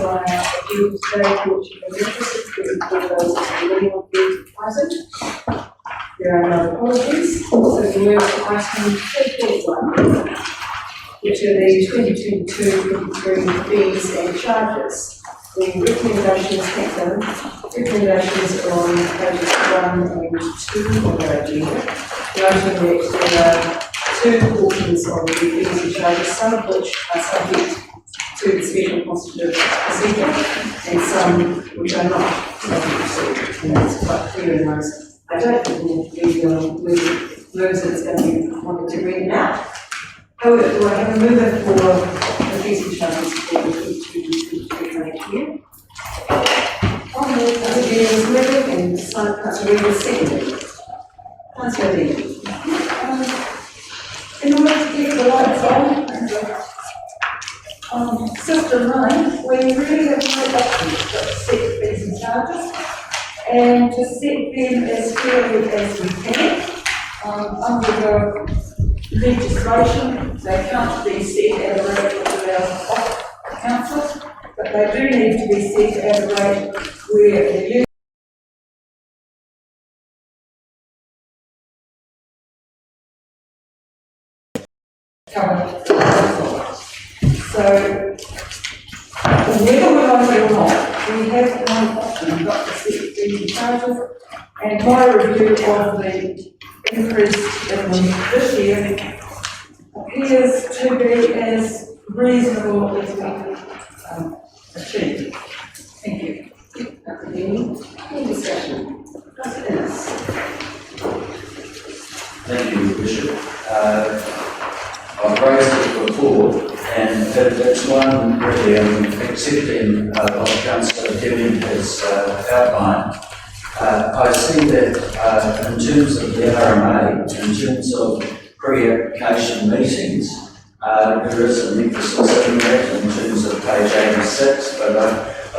on our appeal today, which is interested for those legal fees present. There are no apologies. So we move to item 3.1, which are the 2022-23 fees and charges. The recommendations taken, recommendations on pages 1 and 2 of our agenda, noting that there are two portions of the fees and charges, some of which are subject to the special constitutive procedure, and some which are not subject to, and that's quite clear in those. I don't think we need to be moves that it's going to be wanted to read now. However, do I have a mover for the fees and charges for the 2022 financial year? I'll move. Councillor Dean is moving, and Councillor Reid is seconding. Councillor Dean. In order to keep the lights on System 9, we really have no options but to set fees and charges and to set them as fairly as we can. Under the legislation, they can't be set at a rate of our council, but they do need to be set at a rate where the So, whether we like it or not, we have no option but to set fees and charges, and my review of the increase in this year appears to be as reasonable as we can achieve. Thank you. Councillor Dean, any discussion? Councillor Innes. Thank you, Bishop. I've raised it before, and that's one really accepting what Councillor Dean has outlined. I see that in terms of the RMA, in terms of pre-application meetings, there is an emphasis in that in terms of page 86, but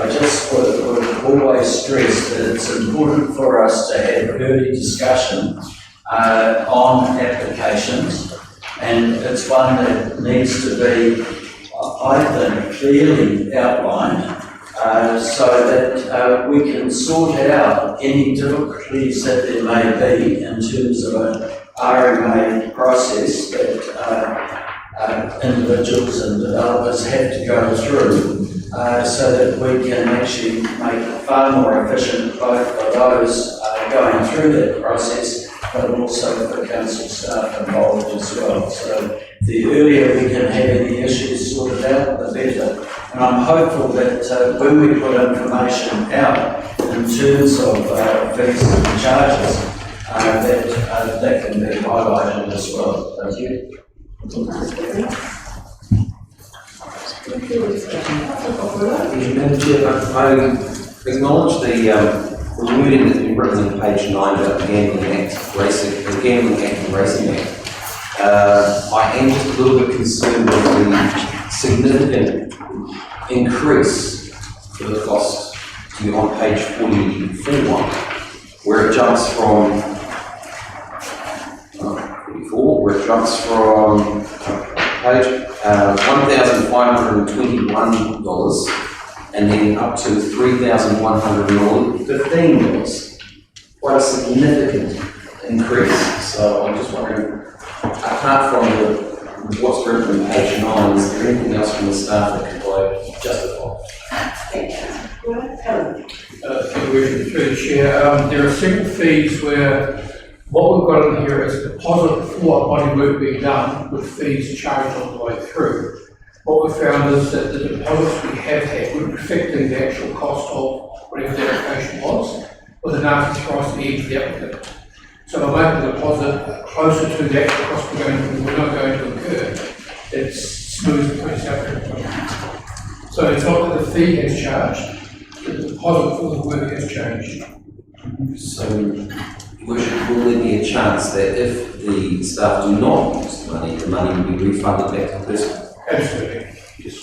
I just would always stress that it's important for us to have early discussion on applications, and it's one that needs to be, I think, clearly outlined so that we can sort out any difficulties that there may be in terms of an RMA process that individuals and developers have to go through so that we can actually make it far more efficient both for those going through that process, but also for council staff involved as well. So the earlier we can have any issues sorted out, the better. And I'm hopeful that when we put information out in terms of fees and charges, that can be highlighted as well. Thank you. Madam Chair, I acknowledge the wording that's been written on page 9 about the Gambling Act and Racing Act. I am just a little bit concerned with the significant increase for the cost to be on page 44, where it jumps from 44, where it jumps from page $1,521 and then up to $3,115. Quite a significant increase. So I'm just wondering, apart from what's written on page 9, is there anything else from the staff that could justify? Through the chair, there are several fees where what we've got in here is a deposit for body work being done with fees charged all the way through. What we found is that the deposits we have had were reflecting the actual cost of whatever the application was, with an after price at the end for the applicant. So by making the deposit closer to the actual cost we're not going to incur, it smooths the process out very quickly. So it's not that the fee has charged, the deposit for the work has changed. So will there be a chance that if the staff do not use the money will be refunded back to the person? Absolutely, yes.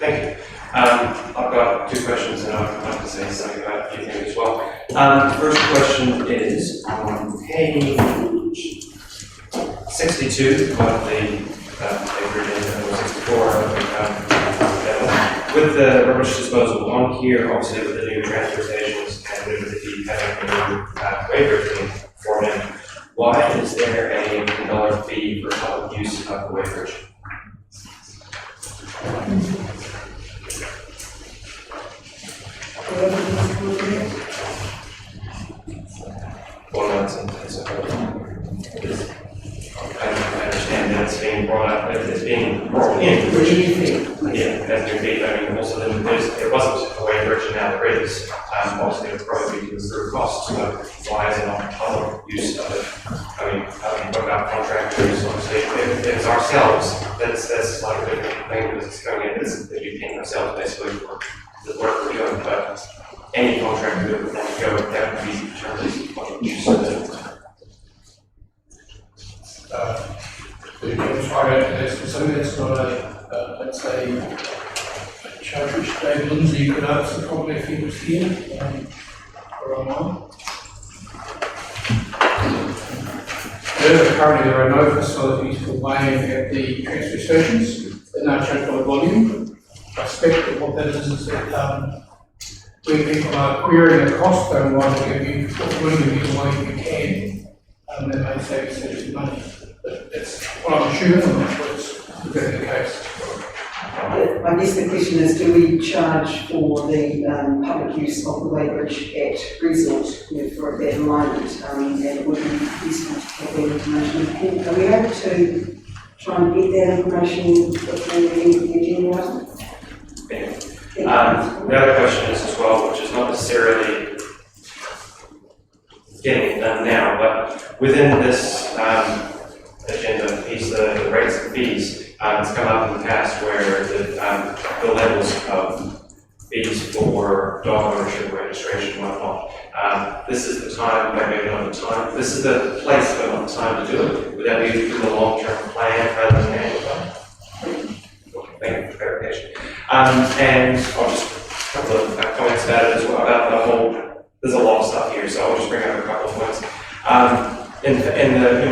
Thank you. I've got two questions and I'd like to say something about a few things as well. The first question is on page 62, about the acreage and number 64, with the rubbish disposal on here, obviously with the new transfer stations and with the deep having a new waiver being formed in, why is there a $10 fee for public use of the waiverage? Well, no, it's I understand that it's being brought up, it's being brought in. What do you think? Yeah, that's your feet. I mean, also then it wasn't a waiverage and now there is. Obviously, it would probably be to improve costs, so why is it not public use of it? I mean, what about contractors, obviously, if it's ourselves, that's like a different thing because it's going in, it's that you're paying ourselves basically for the work we're doing, but any contractor that would want to go, that would be determined public use of it. Something that's not a, let's say, a charge Dave Lindsay could answer probably if he was here, or online. Currently, there are no facilities for weighing at the transfer stations, they're now checked by volume. I expect that what that is that when people are querying the cost, they want to give you the way you can, that may save you money. But that's what I'm assuming, I'm not sure it's exactly the case. I guess the question is, do we charge for the public use of the weighbridge at resort for that alignment? And it would be useful to have that information. Are we able to try and get that information before we get the agenda item? The other question is as well, which is not necessarily getting it done now, but within this agenda piece, the rates and fees, it's come up in the past where the levels of fees for dog ownership, registration, and whatnot. This is the time, maybe not the time, this is the place, but not the time to do it. Would that be through the long-term plan rather than annual plan? Thank you for clarification. And I'll just, a couple of comments about it as well, about the whole, there's a lot of stuff here, so I'll just bring up a couple of points. In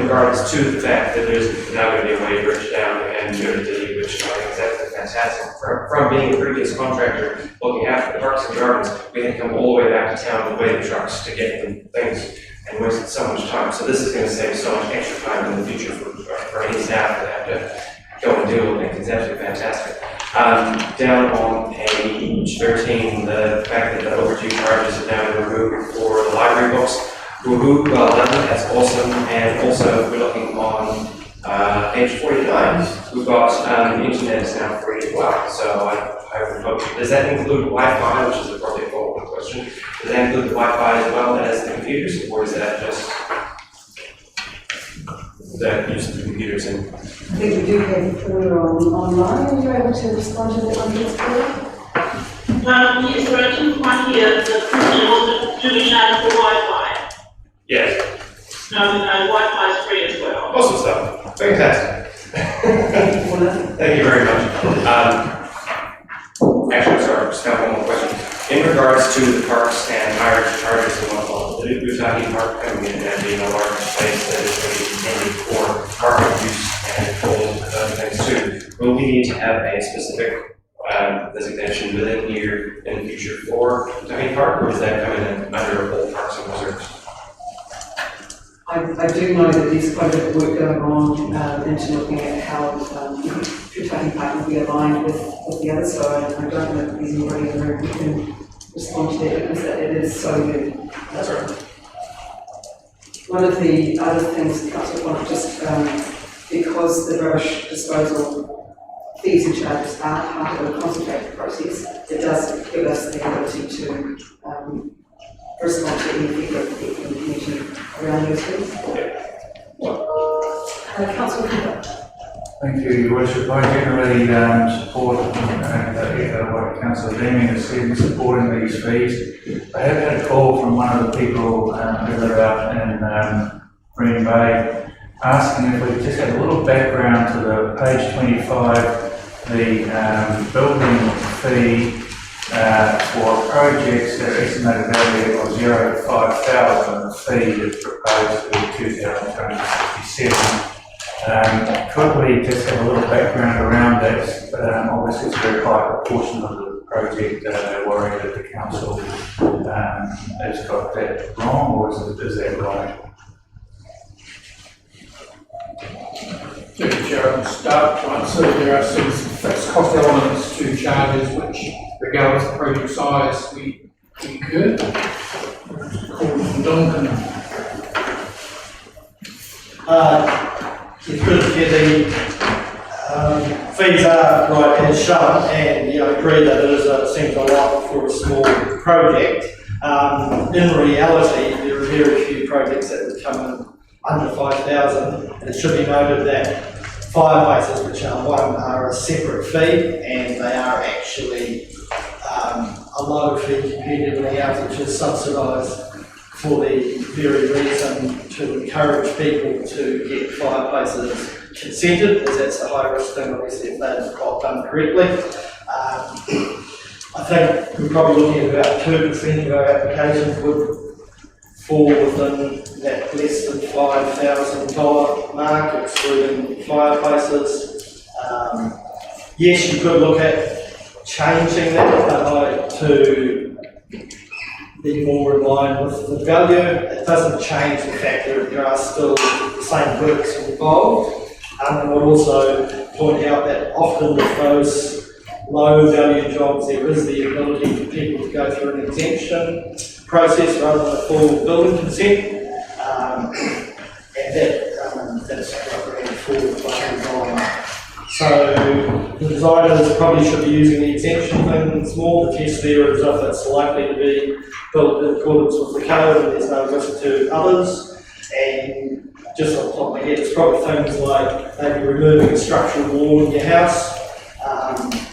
regards to the fact that there's now going to be a weighbridge down and Unity, which I think is absolutely fantastic. From being a previous contractor looking after the parks and gardens, we had to come all the way back to town to weigh the trucks to get the things and wasted so much time. So this is going to save so much extra time in the future for any staff that have to go and deal with things. It's absolutely fantastic. Down on page 13, the fact that the overdue charges have now been removed for the library books. Woohoo, well done, that's awesome. And also, we're looking on page 49, we've got the internet is now free as well. So I would hope, does that include Wi-Fi, which is a probably a follow-up question? Does that include the Wi-Fi as well as the computers, or is that just that use of the computers? And I think we do have Paula online. Are you able to respond to that one, please, Paula? Yes, there are two points here. The question do we charge for Wi-Fi? yes. And Wi-Fi is free as well. Awesome stuff. Fantastic. Thank you very much. Actually, sorry, just have one more question. In regards to the parks and higher charges and whatnot, the Butaki Park coming in and being a large space that is going to be intended for market use and other things too, will we need to have a specific designation within here in the future for Butaki Park, or is that coming in under all parks and reserves? I do know that there's quite a bit of work going on into looking at how Butaki Park will be aligned with the others, so I don't know if there's anybody in the room who can respond to that because it is so good. That's right. One of the other things that Councillor Bonner just because the rubbish disposal fees and charges are part of a concentrated process, it does give us the ability to respond to any feedback from the community around those things. Councillor Cooper. Thank you, Your Worship. I generally support what Councillor Deeming has said in supporting these fees. I have had a call from one of the people who live out in Green Bay asking if we could just have a little background to the page 25, the building fee for projects that are estimated value of 0 to 5,000, the fee is proposed to be 2,267. Could we just have a little background around that? Obviously, it's a very high proportion of the project, worry that the council has got that wrong, or is that right? Chair, start to answer. There are some fixed cost elements to charges which, regardless of project size, we incur. Duncan. It's good to get the fees are right as shown, and I agree that it is seems a lot for a small project. In reality, there are very few projects that would come in under 5,000. It should be noted that fireplaces, which are a separate fee, and they are actually a low fee compared to everything else, which is subsidised for the very reason to encourage people to get fireplaces consented, as that's the high risk thing, obviously, if they're not done correctly. I think we're probably looking at about 2% of our applications would fall within that less than $5,000 mark, excluding fireplaces. Yes, you could look at changing that to be more in line with the value. It doesn't change the fact that there are still the same works involved. I would also point out that often with those low value jobs, there is the ability for people to go through an exemption process rather than a full building consent. And that's what forward plans on. So the designers probably should be using the exemption thing small. The test there is if it's likely to be built in accordance with the code and there's no risk to others. And just off the top of my head, it's probably things like maybe removing a structural wall in your house,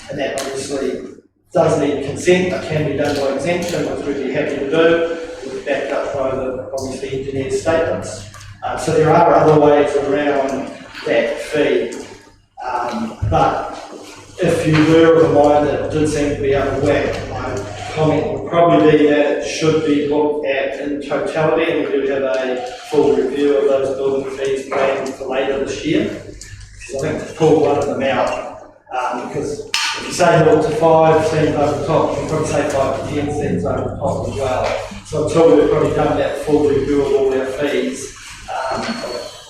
and that obviously does need consent, but can be done by exemption, which we'd be happy to do, with backed up by the obviously engineer's statements. So there are other ways around that fee, but if you were of a mind that it did seem to be out of whack, my comment would probably be that it should be looked at in totality, and we do have a full review of those building fees planned for later this year. Because I think to pull one of them out, because if you say 0 to 5 seems over the top, you can probably say 5 to 10 seems over the top as well. So until we've probably done that full review of all our fees, I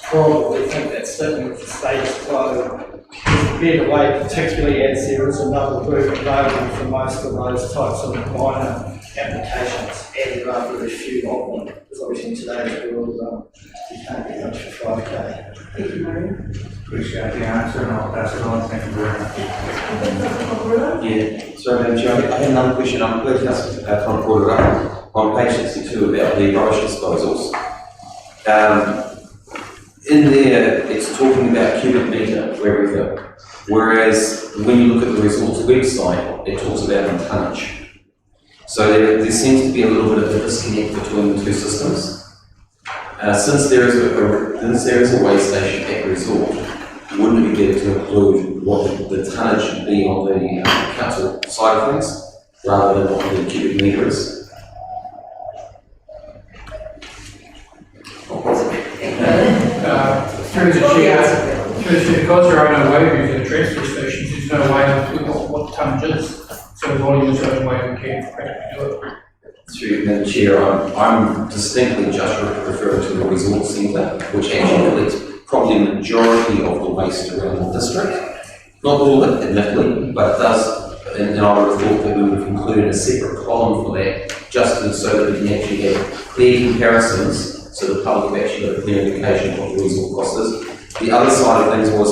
probably think that sticking with the status quo is a better way, particularly as there is another group available for most of those types of minor applications, and there are very few of them, because obviously in today's world you can't get much for 5K. Thank you, Marion. Appreciate the answer, and I'll pass it on. Thank you very much. Yeah, sorry, Madam Chair, I have another question. I'm glad Councillor Tom brought it up on page 62 about the rubbish disposals. In there, it's talking about cubic metre for everything, whereas when you look at the resort's website, it talks about in tonnage. So there seems to be a little bit of a disconnect between the two systems. Since there is a weigh station at resort, wouldn't it be better to include what the tonnage should be on the council side of things, rather than what the cubic metre is? Through the chair, because there are no wayviews at transfer stations, there's no way of looking at what tonnage is. So we've only used our way we can practically do it. Through the chair, I'm distinctly just referring to the resort centre, which actually collects probably the majority of the waste around the district. Not all of it, admittedly, but it does, and I would have thought that we would have included a separate column for that, just so that we can actually have clear comparisons, so the public actually got a clear indication of what the resort cost is. The other side of things was,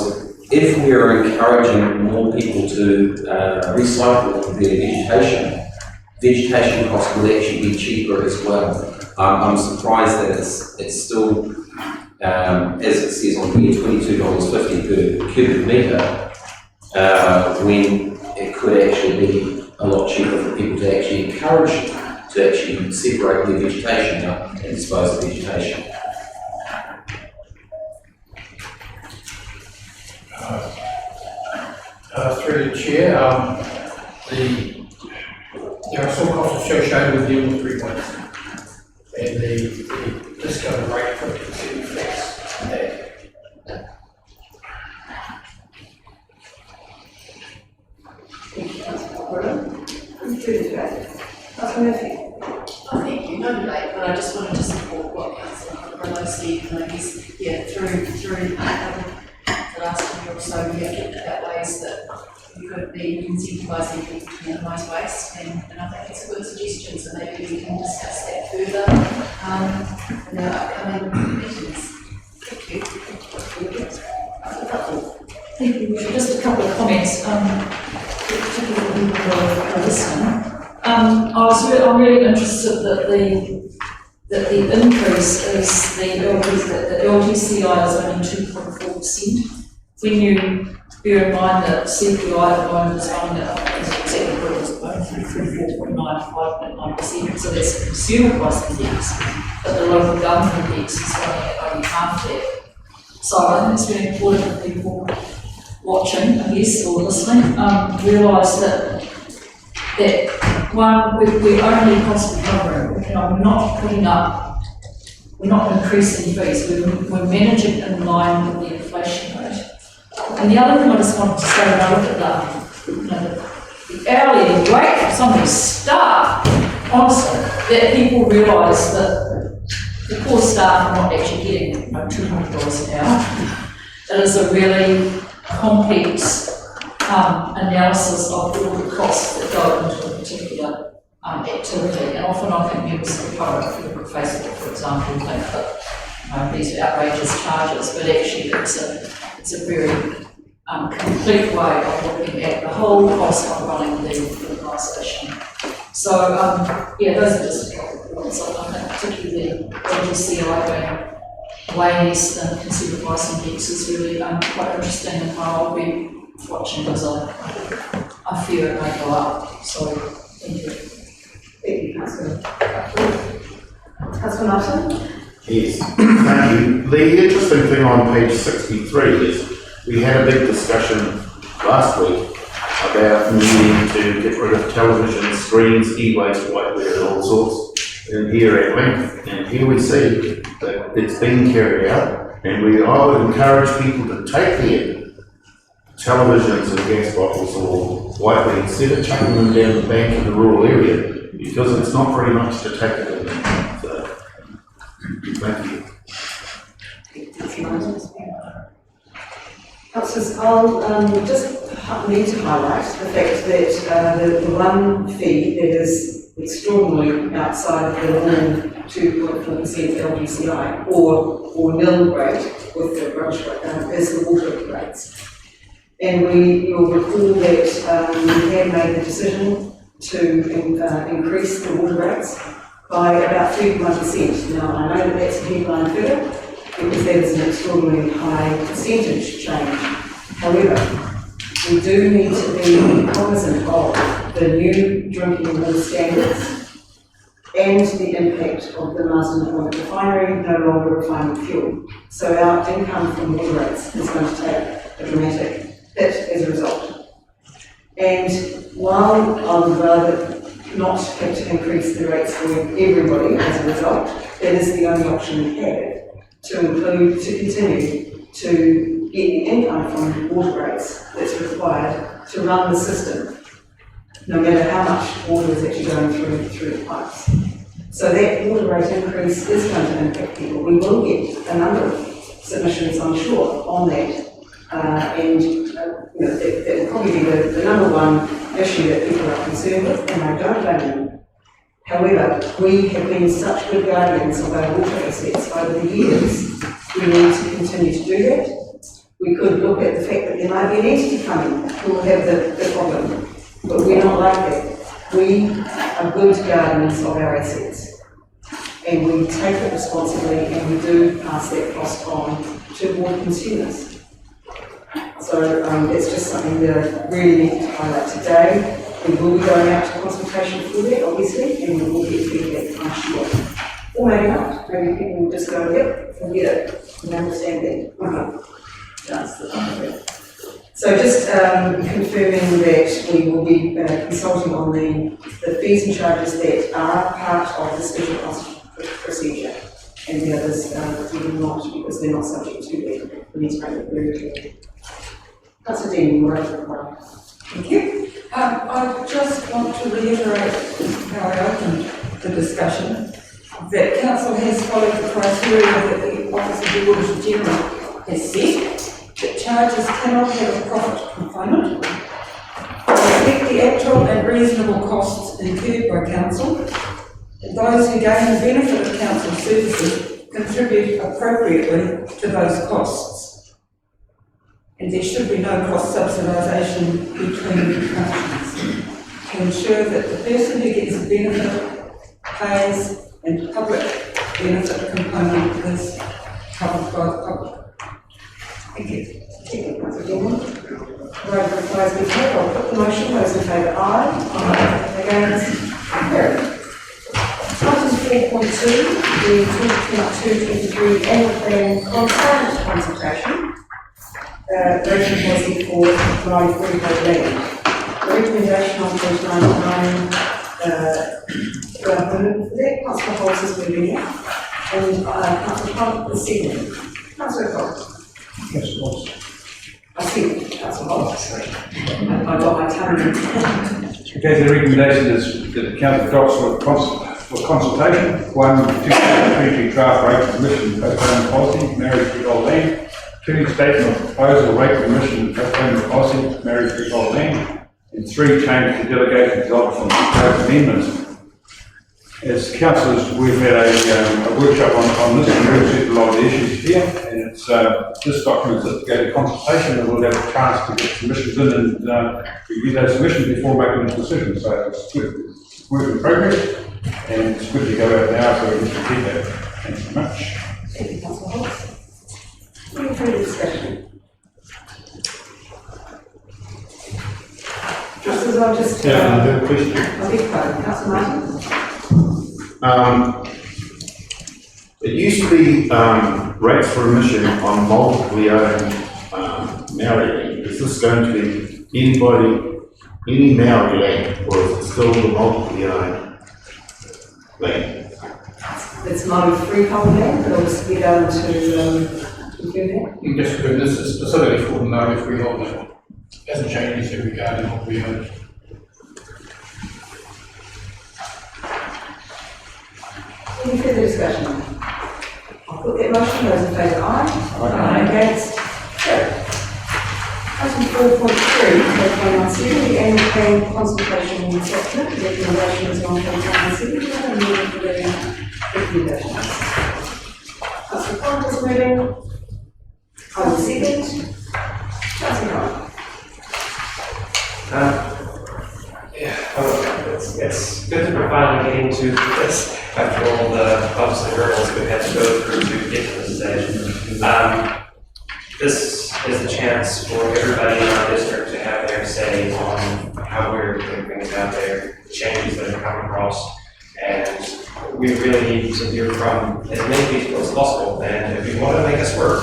if we are encouraging more people to recycle their vegetation costs will actually be cheaper as well. I'm surprised that it's still, as it says on here, $22.50 per cubic metre, when it could actually be a lot cheaper for people to actually encourage to actually separate their vegetation out and dispose of vegetation. Through the chair, there are some costs associated with dealing with green waste, and the discounted rate for 50% affects that. to support what Councillor Rillo said, and I guess, yeah, through the last year or so, we have looked at ways that we could be incentivising people to minimise waste, and I think it's a good suggestion, so maybe we can discuss that further in our upcoming meetings. Thank you. Thank you. Just a couple of comments, particularly people who are listening. I'm really interested that the increase is the LGCI is only 2.4%. When you bear in mind that CPI at the moment is running at exactly what it was going 4.9 to 5.9%, so that's the consumer price index, but the local government index is running at only half that. So I think it's really important that people watching, I guess, or listening, realise that one, we're only cost recovering. We're not putting up, we're not increasing fees, we're managing in line with the inflation rate. And the other thing I just wanted to say when I look at the hourly rate of some of these staff, honestly, that people realise that the poor staff are not actually getting $200 an hour. It is a really complex analysis of all the costs that go into a particular activity. And often I think members of the public, if you look at Facebook, for example, think that these are outrageous charges, but actually it's a very complete way of looking at the whole cost of running the organisation. So, yeah, those are just a couple of points. I think particularly the LGCI weighing less than consumer price index is really quite interesting, and I'll be watching as I fear it may go up. So, thank you. Thank you, Councillor. Councillor Martin? Yes, thank you. The interesting thing on page 63 is we had a big discussion last week about needing to get rid of television screens, e-waste, whiteware and all sorts in here at length. And here we see that it's being carried out, and I would encourage people to take their televisions and gas bottles or whiteware instead of chucking them down the bank in the rural area, because it's not very much to take it in. So, thank you. Councillors, I'll just need to highlight the fact that the one fee that is extraordinarily outside of the normal 2.4% LGCI or nil rate with the brush rate is the water rates. And you'll recall that we had made the decision to increase the water rates by about 31%. Now, I know that that's a headline figure because that is an extraordinarily high percentage change. However, we do need to be cognizant of the new drinking water standards and the impact of the Marsden Point Refinery no longer refining fuel. So our income from water rates is going to take a dramatic hit as a result. And while I would rather not have to increase the rates for everybody as a result, that is the only option we have to continue to get the income from water rates that's required to run the system, no matter how much water is actually going through the pipes. So that water rate increase is going to impact people. We will get a number of submissions, I'm sure, on that. That will probably be the number one issue that people are concerned with, and I don't blame them. However, we have been such good guardians of our water assets over the years, we need to continue to do that. We could look at the fact that there might be an entity coming who will have the problem, but we're not like that. We are good guardians of our assets, and we take it responsibly, and we do pass that cost on to water consumers. So it's just something that I really need to highlight today. We will be going out to consultation for that, obviously, and we will get feedback, I'm sure. Or maybe not. Maybe people will just go, yep, forget it, and understand that. That's the point. So just confirming that we will be consulting on the fees and charges that are part of the special cost procedure, and the others we will not, because they're not subject to that. We need to make it very clear. Councillor Dean, you're right. Thank you. I just want to reiterate how I opened the discussion. that council has followed the criteria that the Office of the Auditor General has set, that charges cannot have a profit component, reflect the actual and reasonable costs incurred by council, and those who gain the benefit of council services contribute appropriately to those costs. And there should be no cost subsidisation between functions to ensure that the person who gets the benefit pays and public benefit component is covered by the public. Thank you. Thank you, Councillor Gilmore. Right, replies been heard. I'll put the motion. Those in favour, aye. Aye. Against? Carried. Item 4.2, the 2022-23 annual plan constant consultation. Rating policy for Whangarei freehold land. The recommendation on page 99, there, Councillor Holmes is moving in, and Councillor Clark is seconding. Councillor Clark. Yes, Ross. I see, Councillor Holmes. I got my tongue in. Okay, the recommendation is that the council adopts for consultation, 1, 2023 draft rate commission postponement policy, marriage freehold land, 2, statement of proposal rate commission postponement policy, marriage freehold land, and 3, change to delegation results from proposed amendments. As councillors, we've had a workshop on this, and we've seen a lot of the issues here, and it's this document that go to consultation, and we'll have a chance to get submissions in and review those submissions before making a decision. So it's good work in progress, and it's good to go out now so we can keep that. Thanks very much. Thank you, Councillor Holmes. Any further discussion? Just as I'll just. Yeah, I have a question. I beg your pardon, Councillor Martin. It used to be rates for emission on multiply owned Maori land. Is this going to be any Maori land, or is it still the multiply owned land? It's not a freehold land, but obviously we don't to do that. Yes, good. This is specifically for Whangarei freehold land. Hasn't changed anything regarding what we own. Any further discussion? I'll put that motion. Those in favour, aye. Aye. Against? Carried. Item 4.3, page 117, the annual plan consultation and assessment. The recommendation is on page 117. Do you have a meeting for the recommendations? Councillor Clark is moving. I will second. Councillor Clark. It's good that we're finally getting to this after all the bumps and hurdles we've had to go through to get to this stage. This is the chance for everybody in our district to have their say on how we're putting things out there, the changes that are coming across, and we really need to hear from as many people as possible. And if you want to make us work,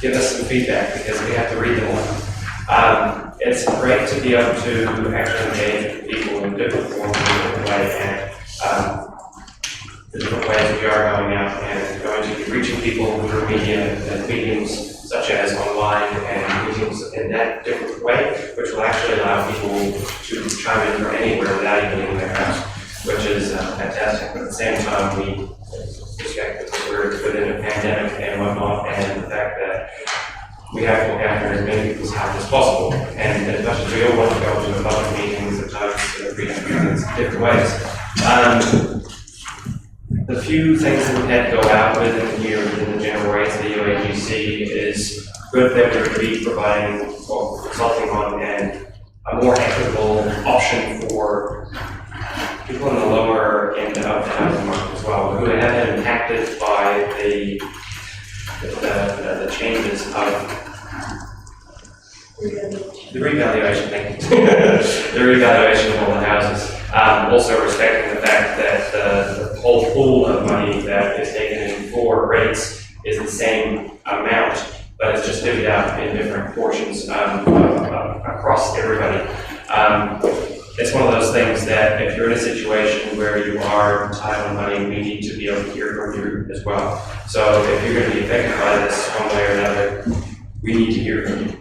give us some feedback because we have to read them all. It's great to be able to actually engage with people in different forms, in a different way, and the different ways we are going out and going to be reaching people through media and mediums such as online and mediums in that different way, which will actually allow people to chime in from anywhere without even leaving their house, which is fantastic. But at the same time, we respect that we're within a pandemic and whatnot, and the fact that we have to look after as many people's health as possible. And as much as we all want to go to public meetings at times, we have to do things different ways. The few things that we had to go out with in here within the general rates, the UAGC is good that we're going to be providing or consulting on and a more equitable option for people in the lower end of the housing market as well, who have been impacted by the changes of the revaluation, thank you. The revaluation of all the houses. Also respecting the fact that the whole pool of money that is taken in for rates is the same amount, but it's just divvied out in different portions across everybody. It's one of those things that if you're in a situation where you are entitled money, we need to be able to hear from you as well. So if you're going to be affected by this one way or another, we need to hear from you.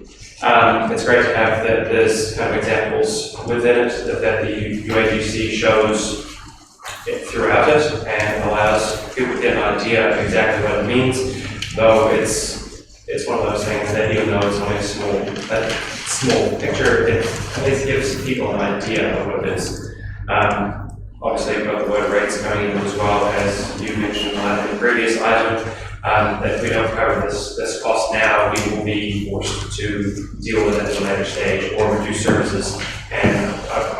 It's great to have there's kind of examples within it that the UAGC shows it throughout it and allows people to get an idea of exactly what it means, though it's one of those things that even though it's only a small picture, it at least gives people an idea of what it is. Obviously, you've got the word rates coming in as well, as you mentioned in the previous item. That if we don't cover this cost now, we will be forced to deal with it at a later stage or reduce services. And I've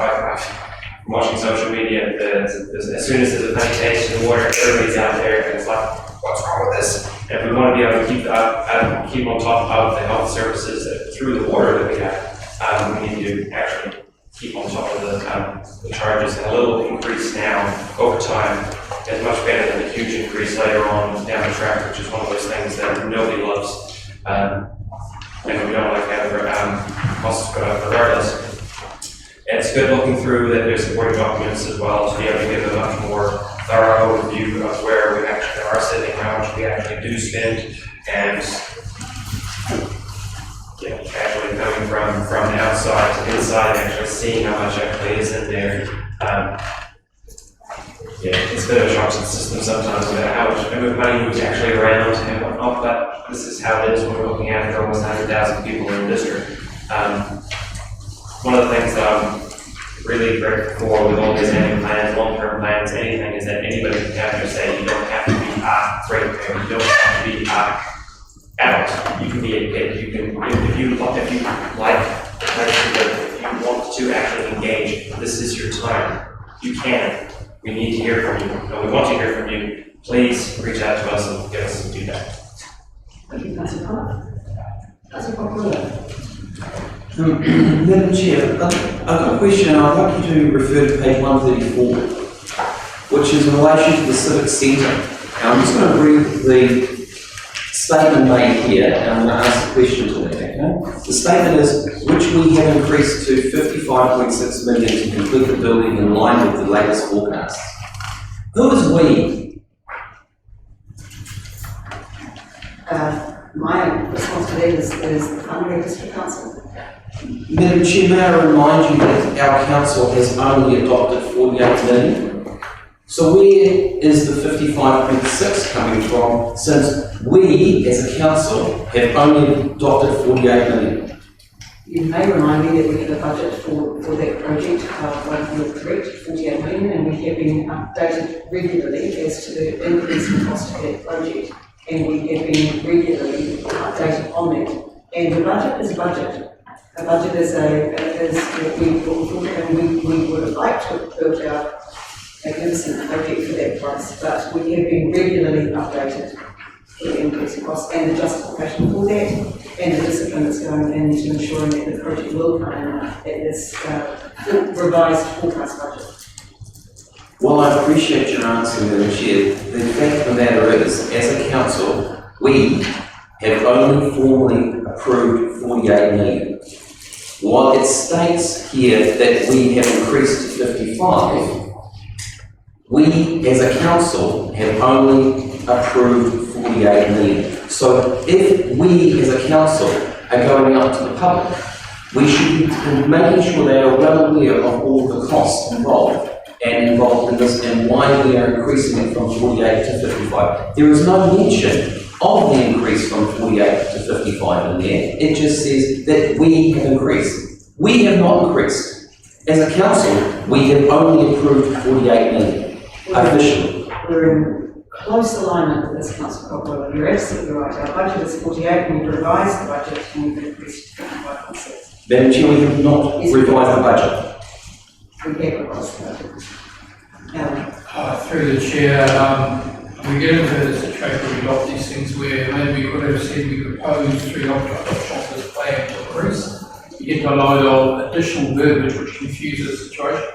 watching social media, as soon as there's a funny taste in the water, everybody's out there and it's like, what's wrong with this? And if we want to be able to keep on top of the health services through the water that we have, we need to actually keep on top of the charges. And a little increase now over time is much better than a huge increase later on down the track, which is one of those things that nobody loves. And we don't like having costs go up regardless. It's good looking through that there's supporting documents as well to be able to give a much more thorough overview of where we actually are sitting, how much we actually do spend, and actually coming from the outside to the inside, actually seeing how much actually is in there. It's a bit of a shock to the system sometimes about how much money moves actually around and whatnot, but this is how it is when we're looking at almost 100,000 people in the district. One of the things that I'm really grateful for with all these annual plans, long-term plans, anything, is that anybody can have to say you don't have to be a ratepayer, you don't have to be adult. You can be a kid. You can, if you like to if you want to actually engage, this is your time. You can. We need to hear from you, and we want to hear from you. Please reach out to us and give us some feedback. Thank you, Councillor Connor. Councillor Poplar. Madam Chair, I've got a question. I'd like you to refer to page 134, which is in relation to the Civic Centre. I'm just going to read the statement made here, and I'm going to ask a question to that. Okay? The statement is, which we have increased to 55.6 million to complete the building in line with the latest forecasts. Who is we? My responsibility is the Whangarei District Council. Madam Chair, may I remind you that our council has only adopted 48 million? So where is the 55.6 coming from, since we, as a council, have only adopted 48 million? You may remind me that we have a budget for that project, you're correct, 48 million, and we have been updated regularly as to the increase in cost of that project. And we have been regularly updated on that. And the budget is a budget. A budget is what we thought, and we would have liked to have built our magnificent project for that price, but we have been regularly updated for the increase in cost and the justification for that, and the discipline that's going into ensuring that the project will come in at this revised forecast budget. Well, I appreciate your answer, Madam Chair. The fact of the matter is, as a council, we have only formally approved 48 million. While it states here that we have increased to 55, we as a council have only approved 48 million. So if we as a council are going out to the public, we should be making sure they are well aware of all the costs involved in this and why we are increasing it from 48 to 55. There is no mention of the increase from 48 to 55 in there. It just says that we have increased. We have not increased. As a council, we have only approved 48 million officially. We're in close alignment with this, Councillor Cockrell. You're absolutely right. Our budget is 48, and we've revised the budget and we've increased to 55.6. Madam Chair, we have not revised the budget. We have revised the budget. Through the chair, we get into the situation where we adopt these things where maybe we could have said we propose through the adoption of this plan to increase. You get a load of additional verbiage which confuses the situation.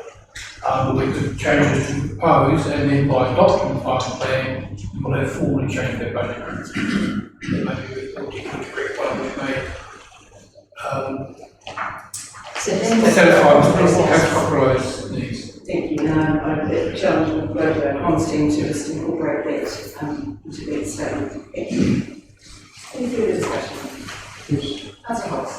But we could change it to propose, and then by adopting the final plan, we will have formally changed their budget. Maybe we thought you could correct one we've made. Satisfies needs. Thank you. I challenge the board Constantine to just incorporate that into that statement. Thank you. Any further discussion? Yes. Councillor Hobbs.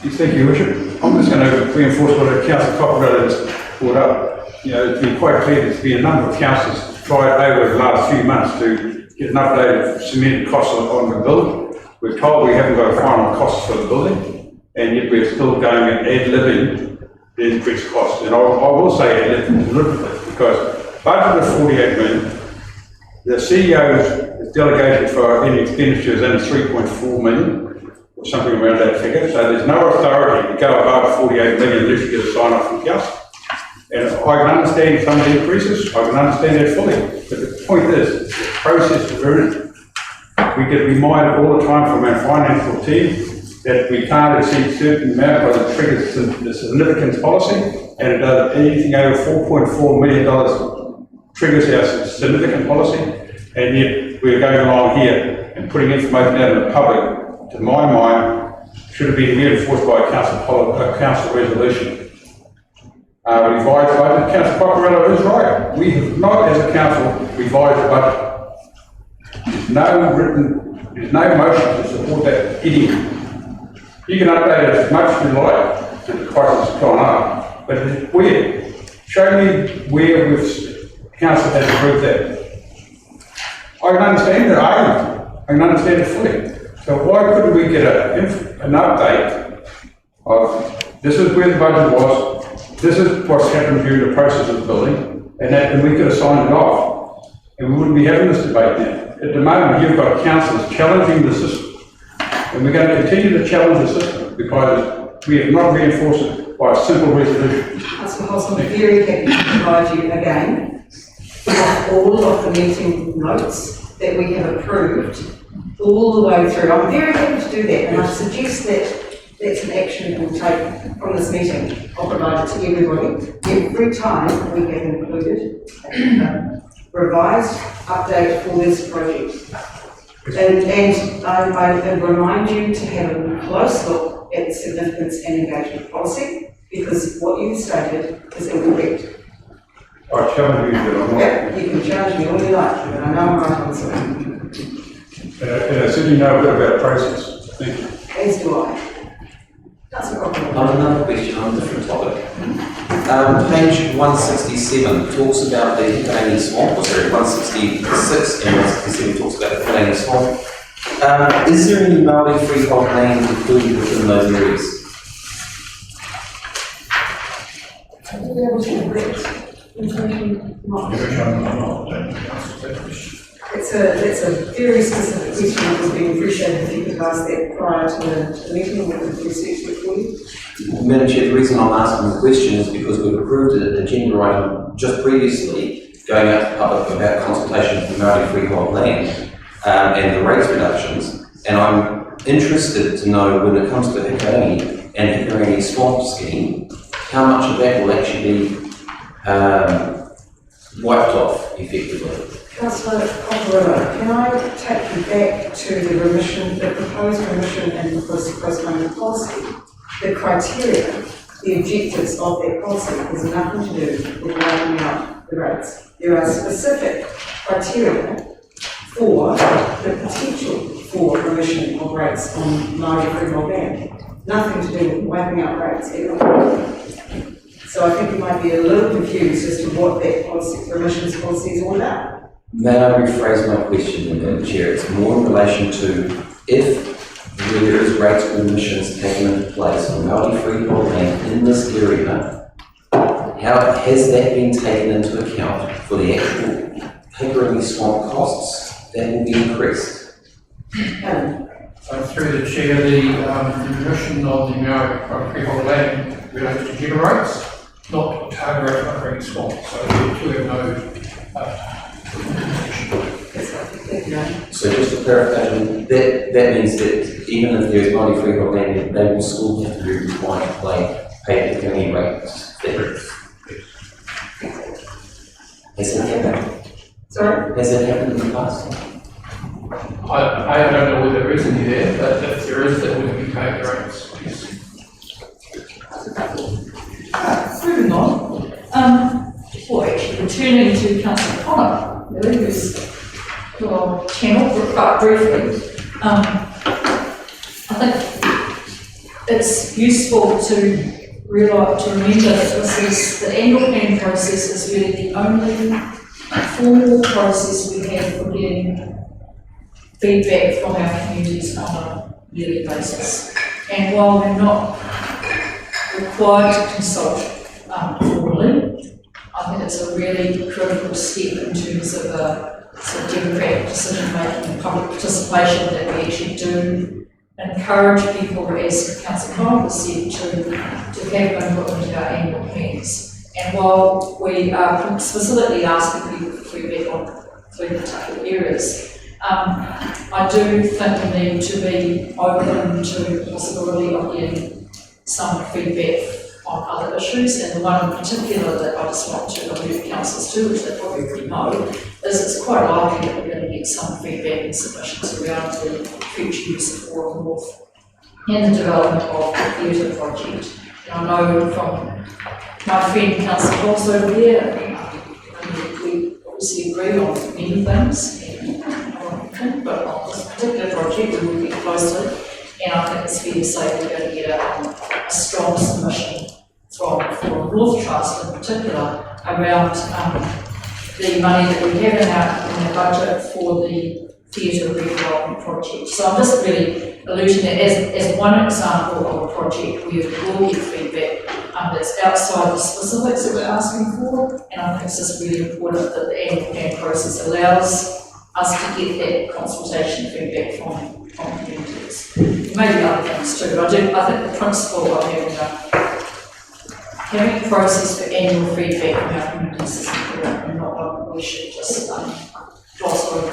Yes, thank you, Richard. I'm just going to reinforce what Councillor Cockrell has brought up. it's been quite clear there's been a number of councils tried over the last few months to get an updated cement cost on the building. We're told we haven't got a final cost for the building, and yet we're still going and ad-libbing the increased cost. And I will say ad-libbing a little bit, because budget of 48 million, the CEO's delegated for any expenditure is only 3.4 million, or something around that figure. So there's no authority to go above 48 million unless you get a sign off from council. And I can understand some increases, I can understand that fully, but the point is, the process is very, we get reminded all the time from our financial team that we can't exceed certain amount because it triggers the significance policy, and it does anything over $4.4 million triggers our significant policy, and yet we're going along here and putting information out in the public, to my mind, should have been reinforced by a council resolution. Revised budget, Councillor Coccarello is right. We have not, as a council, revised the budget. There's no motion to support that idiot. You can update it as much as you like, and the price has gone up, but it's weird. Show me where council has approved that. I can understand the argument. I can understand it fully. So why couldn't we get an update of this is where the budget was, this is what's happened during the process of the building, and we could have signed it off, and we wouldn't be having this debate now. At the moment, you've got councillors challenging the system, and we're going to continue to challenge the system because we have not reinforced it by a simple resolution. Councillor Hoss, I'm very happy to provide you again with all of the meeting notes that we have approved all the way through. I'm very happy to do that, and I suggest that that's an action we'll take from this meeting. I'll provide it to everybody. Every time we have included a revised update for this project. And I remind you to have a close look at the significance and engagement policy, because what you've stated is incorrect. I challenge you that I'm not. Yeah, you can challenge me all you like, but I know I'm right on something. And I certainly know a bit about the process. Thank you. As do I. That's a problem. Another question on a different topic. Page 167 talks about the Whangarei swamp, or sorry, 166 and 167 talks about the Whangarei swamp. Is there any Māori freehold land included within those areas? That's a very specific question. It would be appreciated if you could ask that prior to the meeting. We could research it for you. Madam Chair, the reason I'm asking the question is because we've approved an agenda item just previously going out to the public about consultation of the Māori freehold land and the rates reductions. And I'm interested to know, when it comes to the Whangarei and Whangarei swamp scheme, how much of that will actually be wiped off effectively. Councillor Coccarello, can I take you back to the remission, the proposed remission and proposed postponement policy? The criteria, the objectives of that policy has nothing to do with wiping out the rates. There are specific criteria for the potential for remission of rates on Māori freehold land. Nothing to do with wiping out rates at all. So I think you might be a little confused as to what that policy, remissions policy is all about. May I rephrase my question, Madam Chair? It's more in relation to if there is rates or emissions taken into place on Māori freehold land in this area, how has that been taken into account for the actual Whangarei swamp costs that will be increased? Through the chair, the remission of the Māori freehold land relates to general rates, not target Whangarei swamp. So we do have no So just for clarification, that means that even if there's Māori freehold land, they will still have to be required to pay the Whangarei rates. Has that happened? Sorry? Has that happened in the past? I don't know whether there is any there, but if there is, then we can be paying the rates. Moving on, well, actually returning to Councillor Connor, really, who's your channel, but briefly, I think it's useful to to remember that the annual plan process is really the only formal process we have for getting feedback from our communities on a yearly basis. And while we're not required to consult formally, I think it's a really critical step in terms of sort of democratic decision making and public participation that we actually do encourage people, as Councillor Collins said, to have input into our annual plans. And while we are specifically asking people for feedback on 3 particular areas, I do think we need to be open to the possibility of getting some feedback on other issues, and the one in particular that I just want to alert councillors to, which they probably already know, is it's quite likely that we're going to get some feedback and submissions around the future use of Forum North and the development of the theatre project. And I know from my friend Councillor Hobbs over there, we obviously agree on many things, but on this particular project we will get closely, and I think it's fair to say we're going to get a strong submission from North Trust in particular around the money that we have in our budget for the theatre redevelopment project. So I'm just really alluding that as one example of a project where we will get feedback that's outside the specifics that we're asking for, and I think it's just really important that the annual plan process allows us to get that consultation feedback from communities. Maybe other things too, but I think the principle of having a process for annual feedback from our communities is important, and not one we should just gloss over.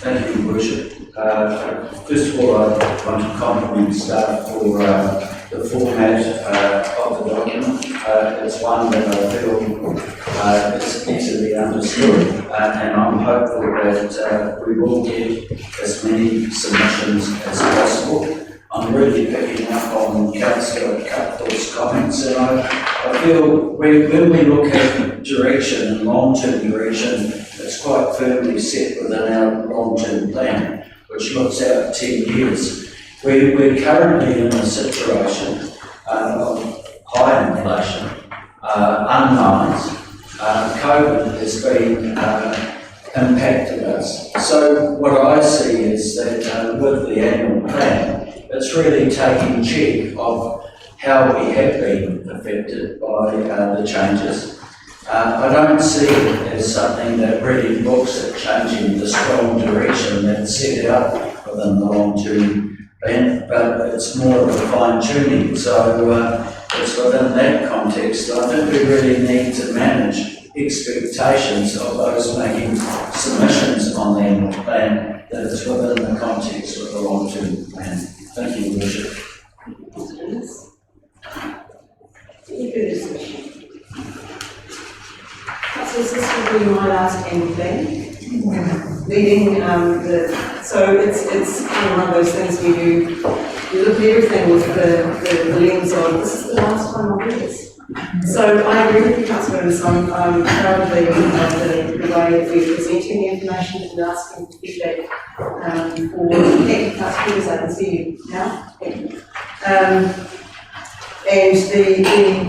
Thank you, Your Worship. First of all, I want to compliment staff for the format of the document. It's one that I feel is easily understood, and I'm hopeful that we will get as many submissions as possible. I'm really picking up on Councillor Cutthorpe's comments, and I feel when we look at direction and long-term direction, it's quite firmly set within our long-term plan, which looks out 10 years. We're currently in a situation of high inflation, unknowns. COVID has been impacted us. So what I see is that with the annual plan, it's really taking check of how we have been affected by the changes. I don't see it as something that really looks at changing the strong direction that's set out within the long-term plan, but it's more of a fine-tuning. So it's within that context I think we really need to manage expectations of those making submissions on the annual plan, that it's within the context of the long-term plan. Thank you, Your Worship. So this will be my last annual plan, leading so it's kind of one of those things where you look at everything with the lens on, this is the last time I'll do this. So I agree with you, Councillor, I'm proud of the way that we're presenting the information and asking for feedback thank you, Councillor, I can see you now. Thank you. And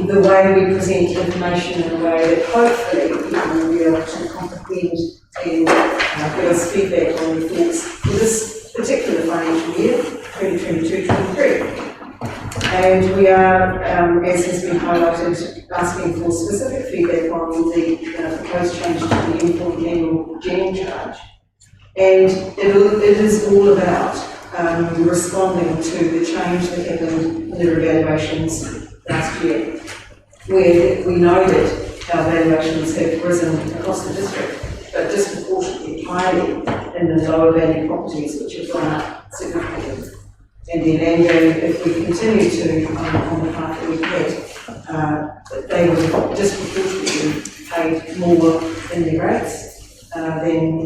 the way we present information in a way that hopefully people will be able to comprehend and give us feedback on the thoughts for this particular financial year, 2022-23. And we are, as has been highlighted, asking for specific feedback on the proposed change to the informed annual general charge. And it is all about responding to the change that happened in the evaluations last year, where we know that our valuations have risen across the district, but disproportionately highly in the lower value properties, which have gone up significantly. And then, if we continue to on the path that we've had, they would have disproportionately paid more in their rates than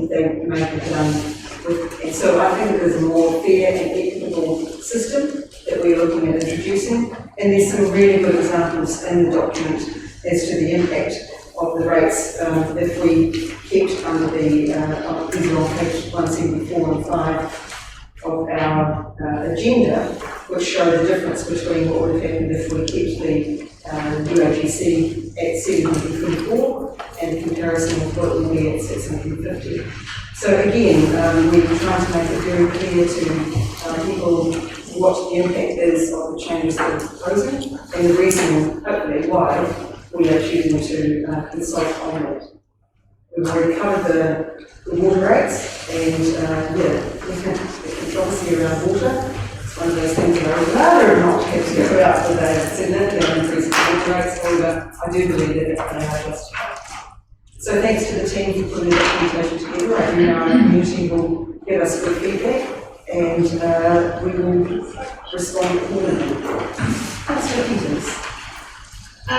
they may have done with. And so I think it is a more fair and equitable system that we're looking at introducing. And there's some really good examples in the document as to the impact of the rates if we kept under the these are on page 174 and 5 of our agenda, which show the difference between what would have happened if we kept the UAGC at 724 and the comparison of what it will be at 650. So again, we're trying to make it very clear to people what the impact is of the changes that we're proposing and the reason, hopefully, why we are choosing to consult on it. We've already covered the water rates and we think the controversy around water. It's one of those things that I would rather not have to go out with a significant increase in water rates, however, I do believe that they are justified. So thanks to the team for putting the documentation together. I know our community will give us good feedback and we will respond accordingly. Councillor Peters. I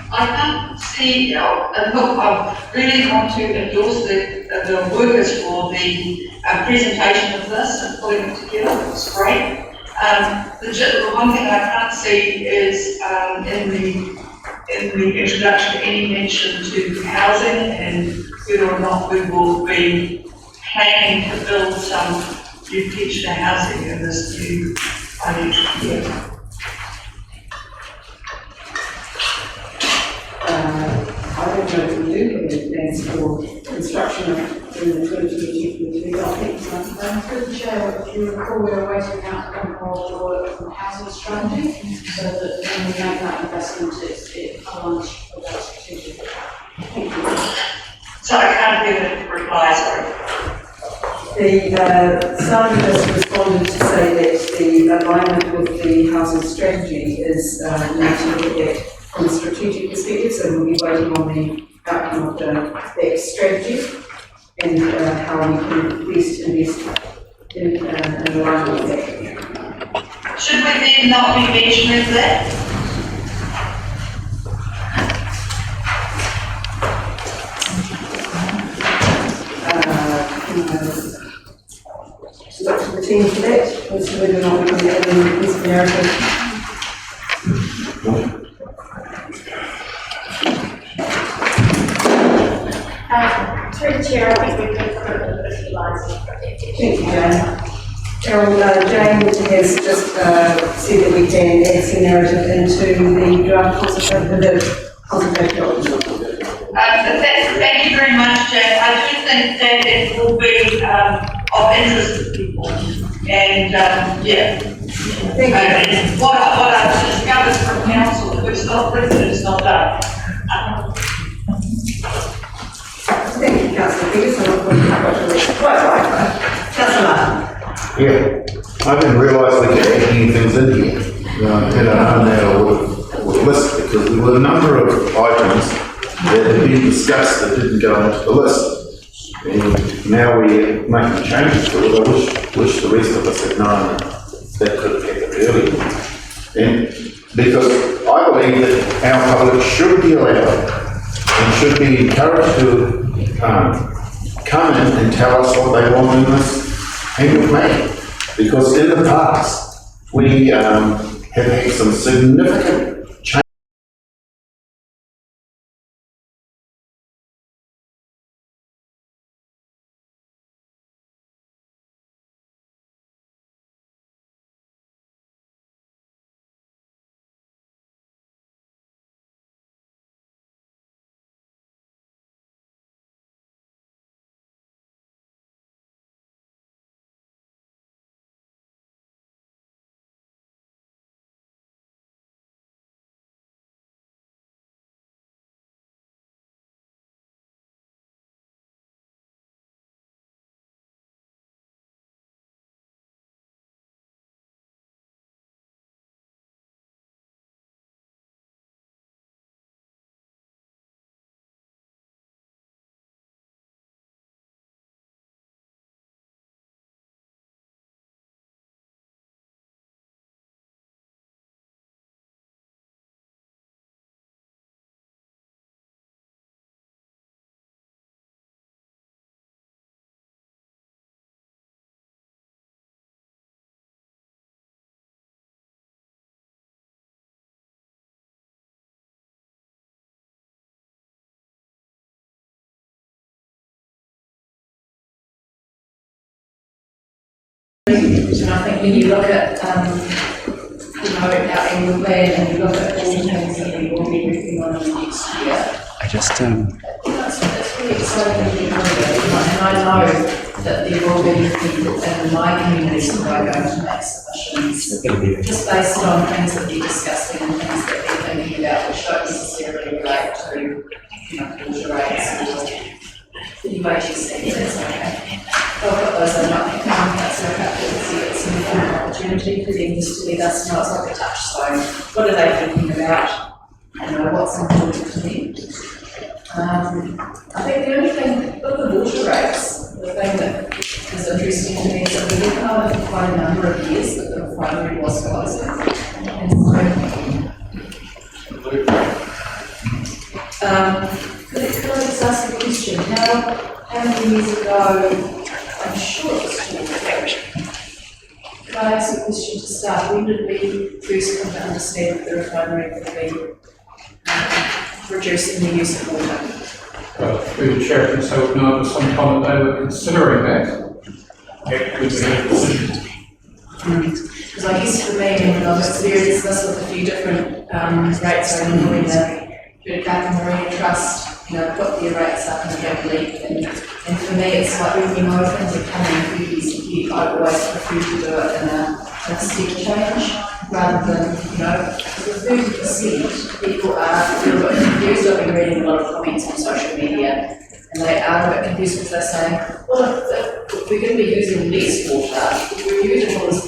can't see, look, I really want to endorse the workers for the presentation of this and putting it together. It's great. The one thing I can't see is in the introduction any mention to housing and whether or not we will be planning to build some new pensioner housing in this new financial year. I don't know if we do have any plans for construction in the 2022. I think Through the chair, if you recall, we were waiting outcome of the work from housing strategy, so that when we make that investment, it aligns with that strategic. Thank you. So I can't give a reply, sorry. The Simon just responded to say that the alignment with the housing strategy is need to look at from a strategic perspective, so we'll be waiting on the outcome of that strategy and how we can best invest in alignment with that. Should we then not be mentioning that? Look to the team for that, as to whether or not we can add in this narrative. Through the chair, I think we've been covered a few lines of Thank you, Jane. Carol, Jane has just said that we can add some narrative into the draft consultation document. Thank you very much, Jane. I do think that it will be of interest to people. And yeah. Thank you. What I've discovered from council, if it's not written, it's not done. Thank you, Councillor Peters. Councillor. Yeah, I didn't realise we could add new things in here. Had I known that I would list, because there were a number of items that had been discussed that didn't go into the list. And now we're making changes to it. I wish the rest of us had known that could have happened earlier. And because I believe that our public should be allowed and should be encouraged to come in and tell us what they want in this and with me. Because in the past, we have had some significant And I think when you look at, our annual plan and you look at all the things that we will be working on in the next year. That's really exciting, and I know that there will be people in my community who are going to make submissions just based on things that we're discussing and things that they're thinking about, which don't necessarily relate to, water rates or the UHC, that's okay. I'll put those in, I think, that's okay, it's an opportunity for them just to let us know, it's like a touchstone. What are they thinking about? What's important to them? I think the only thing, with the water rates, the thing that is interesting to me is that we've had quite a number of years that the refinery was closing. And so, could I just ask a question? How many years ago, I'm sure it was 2 years ago, could I ask a question to start? When did we first come to understand that the refinery would be reducing the use of water? Through the chair, and so we know at some time that they were considering that. Because I guess for me, when I've experienced this with a few different rates, I remember when the Whangarei Trust, put their rates up in a big leap, and for me it's like when things are coming fees, I always prefer to do it in a step change, rather than, the 30% people are a little bit confused. I've been reading a lot of comments on social media, and they are a bit confused because they're saying, well, if we're going to be using less water, if we're using all this,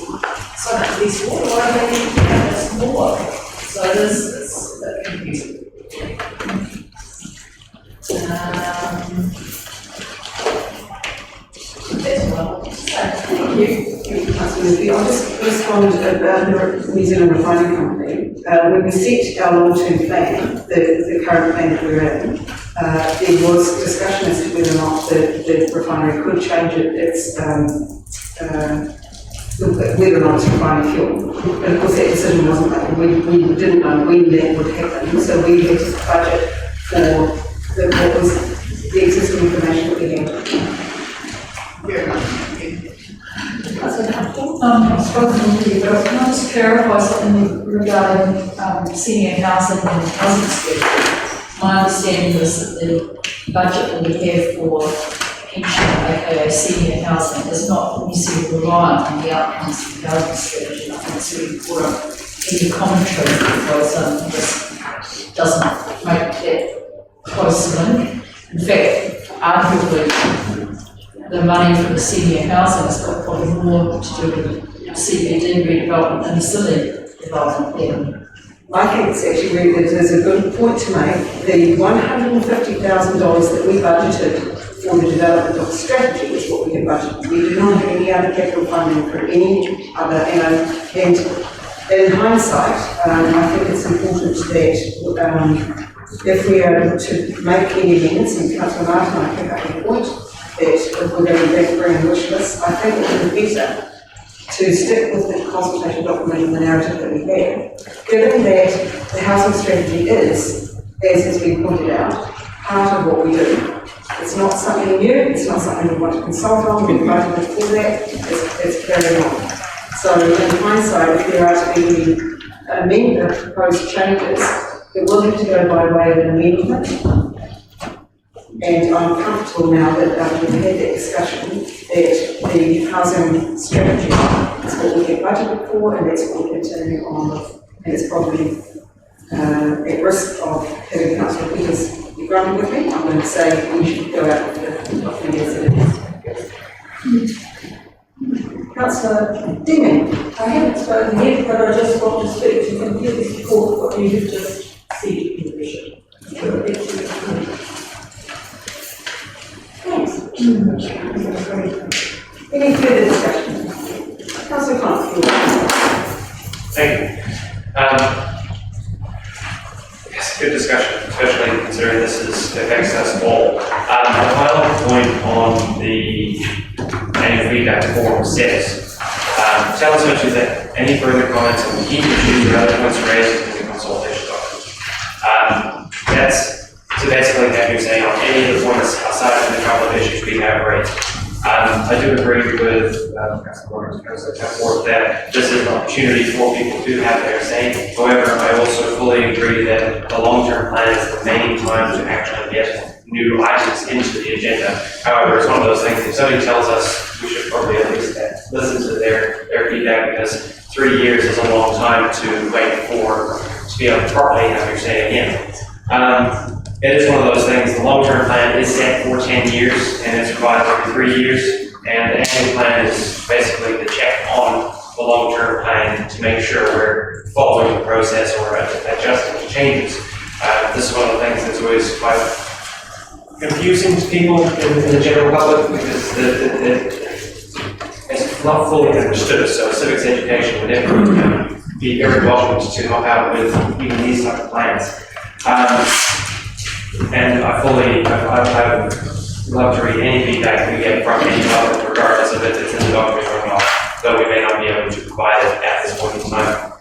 so much less water, why do they need to have this more? So it's a bit confusing. That's what I want to say. Thank you. I'll just respond about the New Zealand Refining Company. When we set our long-term plan, the current plan that we're in, there was discussion as to whether or not the refinery could change whether or not it's refining fuel. And of course that decision wasn't made. We didn't know when that would happen, so we had to budget for what was the existing information that we had. I've spoken with you, but can I just clarify something regarding senior housing and housing schedule? My understanding is that the budget that we have for pension, aka senior housing, is not necessarily reliant on the outcomes of the housing strategy. I think it's really important. Any commentary that goes on just doesn't make that close link. In fact, arguably, the money for the senior housing has got probably more to do with CBD redevelopment and city development than. I think it's actually there's a good point to make. The $150,000 that we budgeted for the development of the strategy is what we had budgeted. We did not have any other capital funding for any other, and in hindsight, I think it's important that if we are able to make any amendments, and Councillor Martin, I pick up your point, that if we're going to bring a wish list, I think it would be better to stick with the consultation document and the narrative that we have, given that the housing strategy is, as has been pointed out, part of what we do. It's not something new, it's not something we want to consult on, we've budgeted for that, it's carrying on. So in hindsight, if there are to be proposed changes, it will have to go by way of an amendment. And I'm comfortable now that we've had that discussion, that the housing strategy is what we get budgeted for, and that's what we continue on with. And it's probably at risk of having Councillor Peters be grumpy with me. I'm going to say we should go out with the document as it is. Councillor Deming. I haven't spoken yet, but I just want to speak to completely support what you have just said in the vision. Thanks. Any further discussion? Councillor Connell. Thank you. Yes, good discussion, especially considering this affects us all. The final point on the annual feedback form says, tell us what you think. Any further comments on key issues or other points raised in the consultation document? That's to basically have you saying on any of the points aside from the couple of issues we have raised. I do agree with, Councillor Gordon, that this is an opportunity for people to have their say. However, I also fully agree that the long-term plan is the main time to actually get new items into the agenda. However, it's one of those things, if somebody tells us, we should probably at least listen to their feedback, because 3 years is a long time to wait to be able to properly have your say again. It is one of those things, the long-term plan is set for 10 years and it's revised every 3 years. And the annual plan is basically the check on the long-term plan to make sure we're following the process or adjusting to changes. This is one of the things that's always quite confusing to people in the general public, because it's not fully understood. So civics education would definitely be very welcome to help out with even these type of plans. And I would love to read any feedback we get from any public, regardless of if it's in the document or not, though we may not be able to provide it at this point in time.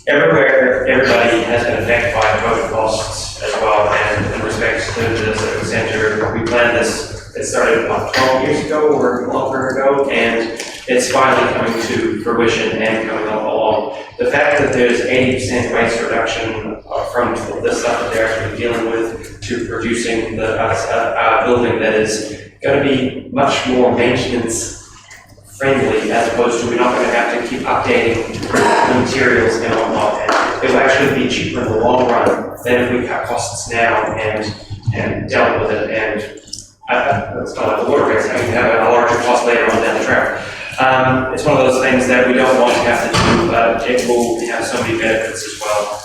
Everywhere, everybody has been affected by COVID costs as well, and in respect to the Civic Centre, we planned this, it started about 12 years ago or longer ago, and it's finally coming to fruition and coming along. The fact that there's 80% waste reduction from the stuff that they're actually dealing with to producing the building that is going to be much more maintenance friendly, as opposed to we're not going to have to keep updating the materials and whatnot. And it will actually be cheaper in the long run than if we cut costs now and dealt with it. And it's not like the water rates, I can have a larger cost later on down the track. It's one of those things that we don't want to have to do, but it will have so many benefits as well.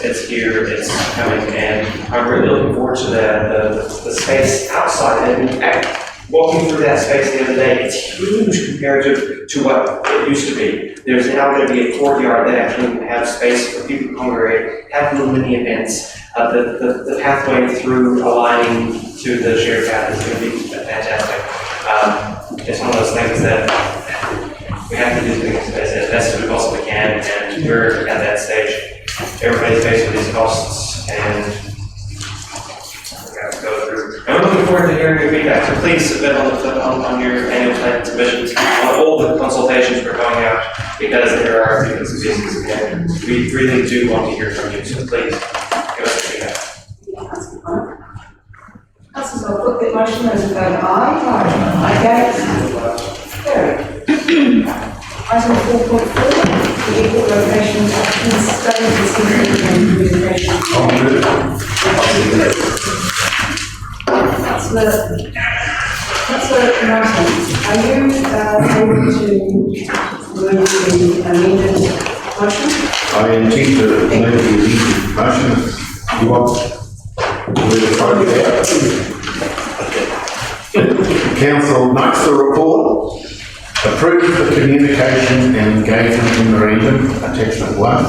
It's here, it's coming, and I'm really looking forward to the space outside. And walking through that space the other day, it's huge compared to what it used to be. There's now going to be a courtyard that actually will have space for people to congregate, have little mini events. The pathway through aligning to the shared path is going to be fantastic. It's one of those things that we have to do things as best as we possibly can, and we're at that stage. Everybody's faced with these costs, and go through. And we're looking forward to hearing your feedback, so please submit on your annual plan submissions on all the consultations we're going out, because there are different pieces, and we really do want to hear from you, so please give us your feedback. Councillors, I'll put the motion as a vote aye. Against? Carried. Item 4.4, the equal location of studies and communication. Councillor Martin, are you able to move the amended motion? I intend to move the amended motion. You want? Council notes the report, approves the communication and engagement memorandum, attachment 1,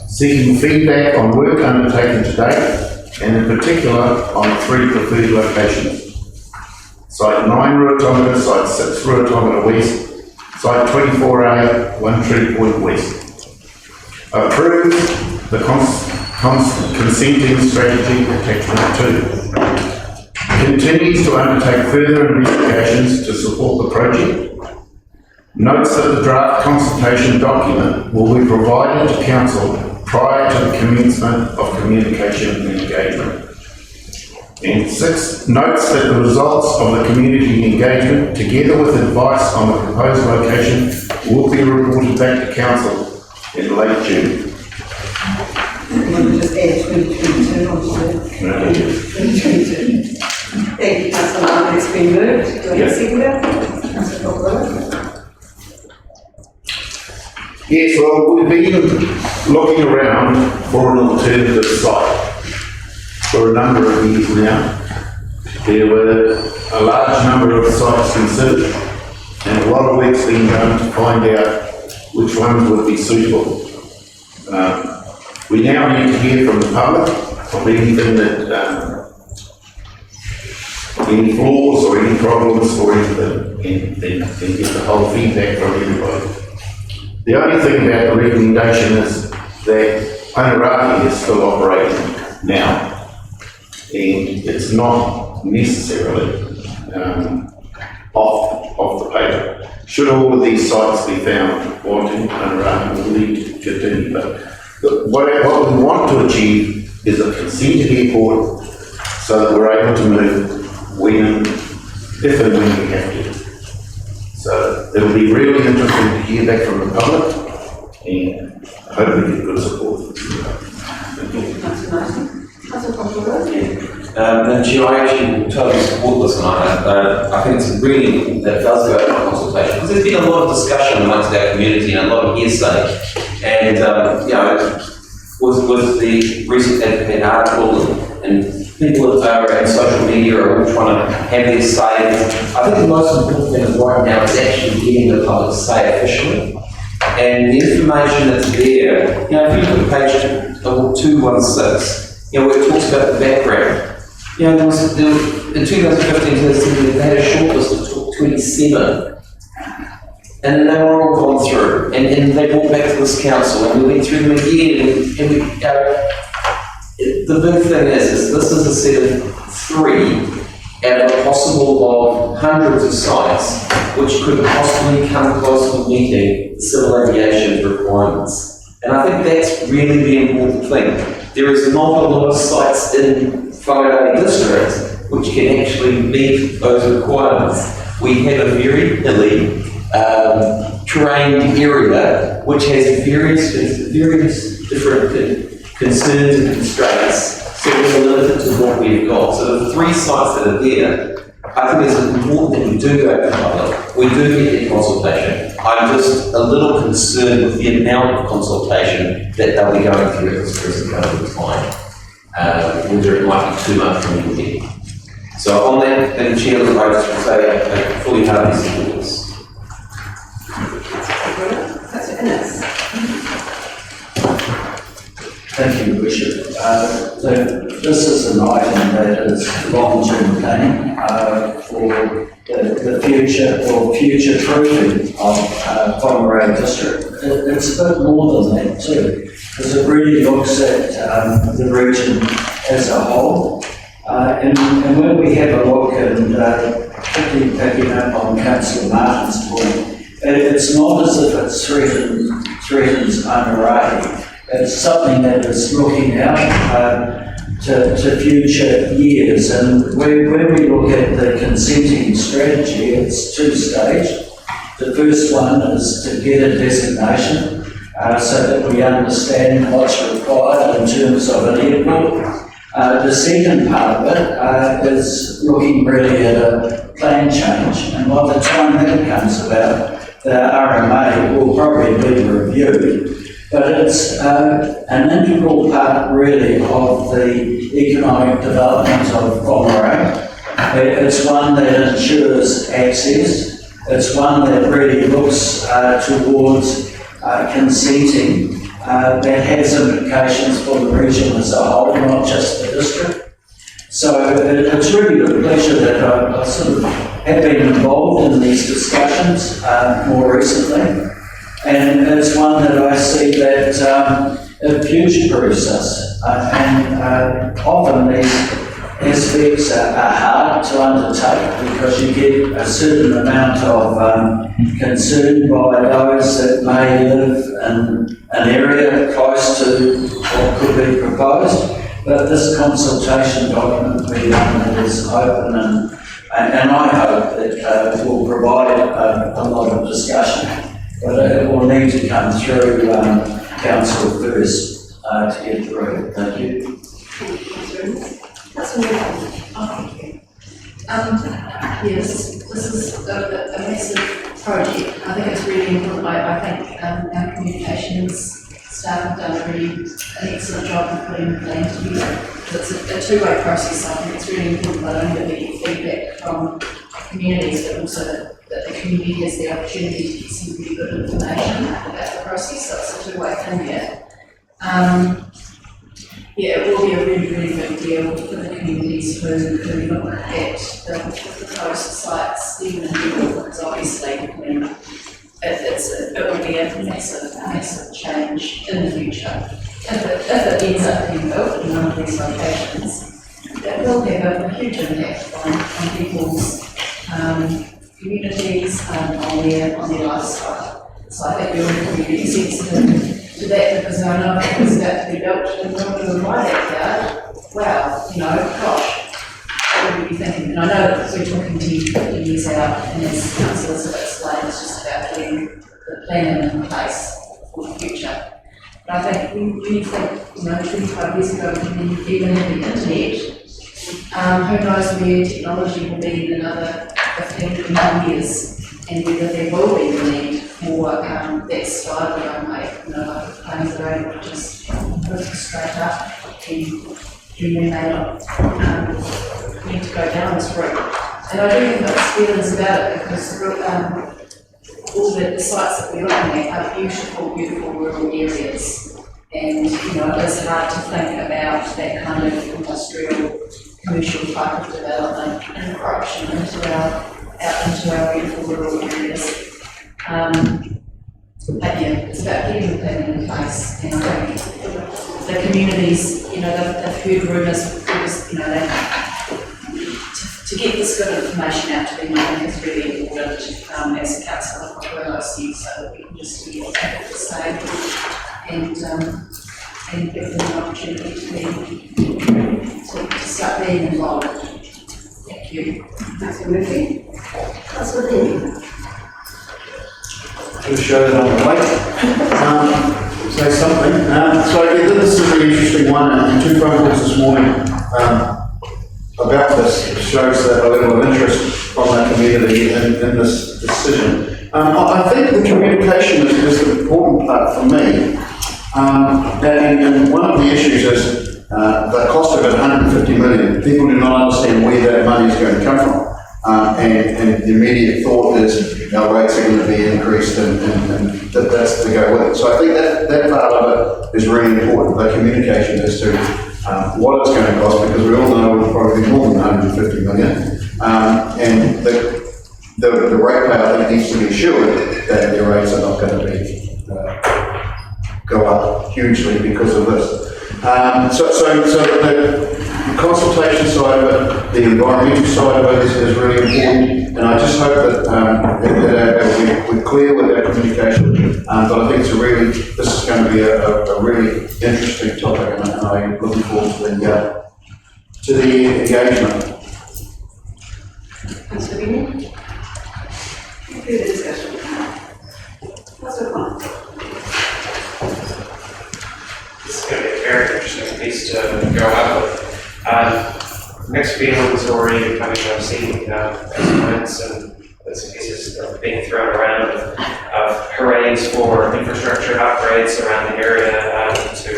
seeking feedback on work undertaken to date, and in particular on 3 preferred locations. Site 9 Ruatonga, Site 6 Ruatonga West, Site 24A, One Tree Point West. Approves the consenting strategy, attachment 2. Continues to undertake further investigations to support the project. Notes that the draft consultation document will be provided to Council prior to the commencement of communication and engagement. And 6, notes that the results of the community engagement, together with advice on the proposed location, will be reported back to Council in late June. Just add 2022 onto 2022. Thank you, Councillor Martin. It's been moved. Do I have a seconder? Councillor Cockburn. Yes, well, we've been looking around for an alternative site for a number of years now. There were a large number of sites considered, and a lot of work's been done to find out which ones would be suitable. We now need to hear from the public of anything that, any flaws or any problems or anything, and get the whole feedback from everybody. The only thing about the recommendation is that Whangarei is still operating now, and it's not necessarily off the paper. Should all of these sites be found wanting, we'll need to continue, but what we want to achieve is a consented airport so that we're able to move when, if and when we have to. So it'll be really interesting to hear back from the public, and I hope we get good support. And Chair, I actually will totally support this, and I think it's really important that it does go to consultation, because there's been a lot of discussion amongst our community and a lot of hearsay, and with the recent advocate article and people that are in social media are all trying to have their say. I think the most important thing is right now is actually getting the public say officially. And the information that's there, if you look at page 216, where it talks about the background, there was in 2015, they had a shortlist of 27. And they were all gone through, and they brought back to this council, and we went through them again, and we the big thing is this is a set of 3 out of a possible of hundreds of sites which could possibly come close to meeting the civil aviation requirements. And I think that's really the important thing. There is not a lot of sites in Whangarei District which can actually meet those requirements. We have a very hilly, terrain area which has various different concerns and constraints, so we're limited to what we've got. So the 3 sites that are there, I think it's important that we do go to the public, we do get the consultation. I'm just a little concerned with the amount of consultation that they'll be going through at this present moment in time, whether it might be too much from anything. So on that, then Chair, I just would say I fully heartily support this. Thank you, Bishop. This is an item that is long-term planning for the future, or future-proofing of Whangarei District. It's a bit more than that too, because it really looks at the region as a whole. And when we have a look, and particularly picking up on Councillor Martin's point, it's not as if it threatens Whangarei. It's something that is looking out to future years. And when we look at the consenting strategy, it's 2-stage. The first one is to get a designation so that we understand what's required in terms of an airport. The second part of it is looking really at a plan change. And by the time that comes about, the RMA will probably be reviewed. But it's an integral part really of the economic development of Whangarei. It's one that ensures access. It's one that really looks towards consenting that has implications for the region as a whole, not just the district. So it's really a pleasure that I sort of have been involved in these discussions more recently. And it's one that I see that it future-proofs us. And often these aspects are hard to undertake because you get a certain amount of concern by those that may live in an area close to what could be proposed. But this consultation document will be one that is open, and I hope that will provide a lot of discussion. But it will need to come through council first to get through. Thank you. Yes, this is a massive project. I think it's really important. I think our communications staff have done an excellent job of putting the plan together. It's a two-way process. I think it's really important not only that we get feedback from communities, but also that the community has the opportunity to get some really good information about the process. So it's a two-way thing here. It will be a really, really big deal for the communities who look at the proposed sites, even in Google, because obviously, it will be a massive change in the future. If it ends up being built in one of these locations, that will have a huge impact on people's communities on their lifestyle. So I think we're really community sensitive to that, because I know if it was about to be built in the middle of my backyard, wow, you know, gosh, what would we be thinking? And I know that we're talking 10, 15 years out, and as councillors have explained, it's just about getting the planning in place for the future. But I think when you think, you know, 25 years ago, we didn't even have the internet. Who knows where technology will be in another 15, 20 years, and whether there will be the need for that style of young mate, you know, like the planes that are able to just put straight up, and we may not need to go down this route. And I do think there's feelings about it, because all the sites that we're looking at are beautiful, beautiful rural areas. And, you know, it is hard to think about that kind of industrial, commercial type of development and corruption out into our beautiful rural areas. But yeah, it's about getting the planning in place, and I think the communities, you know, they've heard rumours, you know, to get this good information out to them, I think is really important as a council, like I said, so that we can just be able to stay and give them an opportunity to start being involved. Thank you. Councillor Murphy. Councillor Lee. To show that on the plate, say something. So yeah, this is a really interesting one, and 2 phone calls this morning about this. It shows that a level of interest from the community in this decision. I think the communication is the important part for me. And one of the issues is the cost of it, 150 million. People do not understand where that money is going to come from. And the immediate thought is our rates are going to be increased, and that's to go with it. So I think that part of it is really important, the communication as to what it's going to cost, because we all know it'll probably be more than 150 million. And the ratepayer, I think, needs to be assured that their rates are not going to be go up hugely because of this. So the consultation side of it, the environmental side of it is really important, and I just hope that we're clear with our communication. But I think this is going to be a really interesting topic, and I'm looking forward to the engagement. Councillor Bini. Further discussion. Councillor Kwan. This is going to be a very interesting piece to go out with. Mixed feelings already coming from seeing estimates and bits and pieces being thrown around of hoorays for infrastructure upgrades around the area to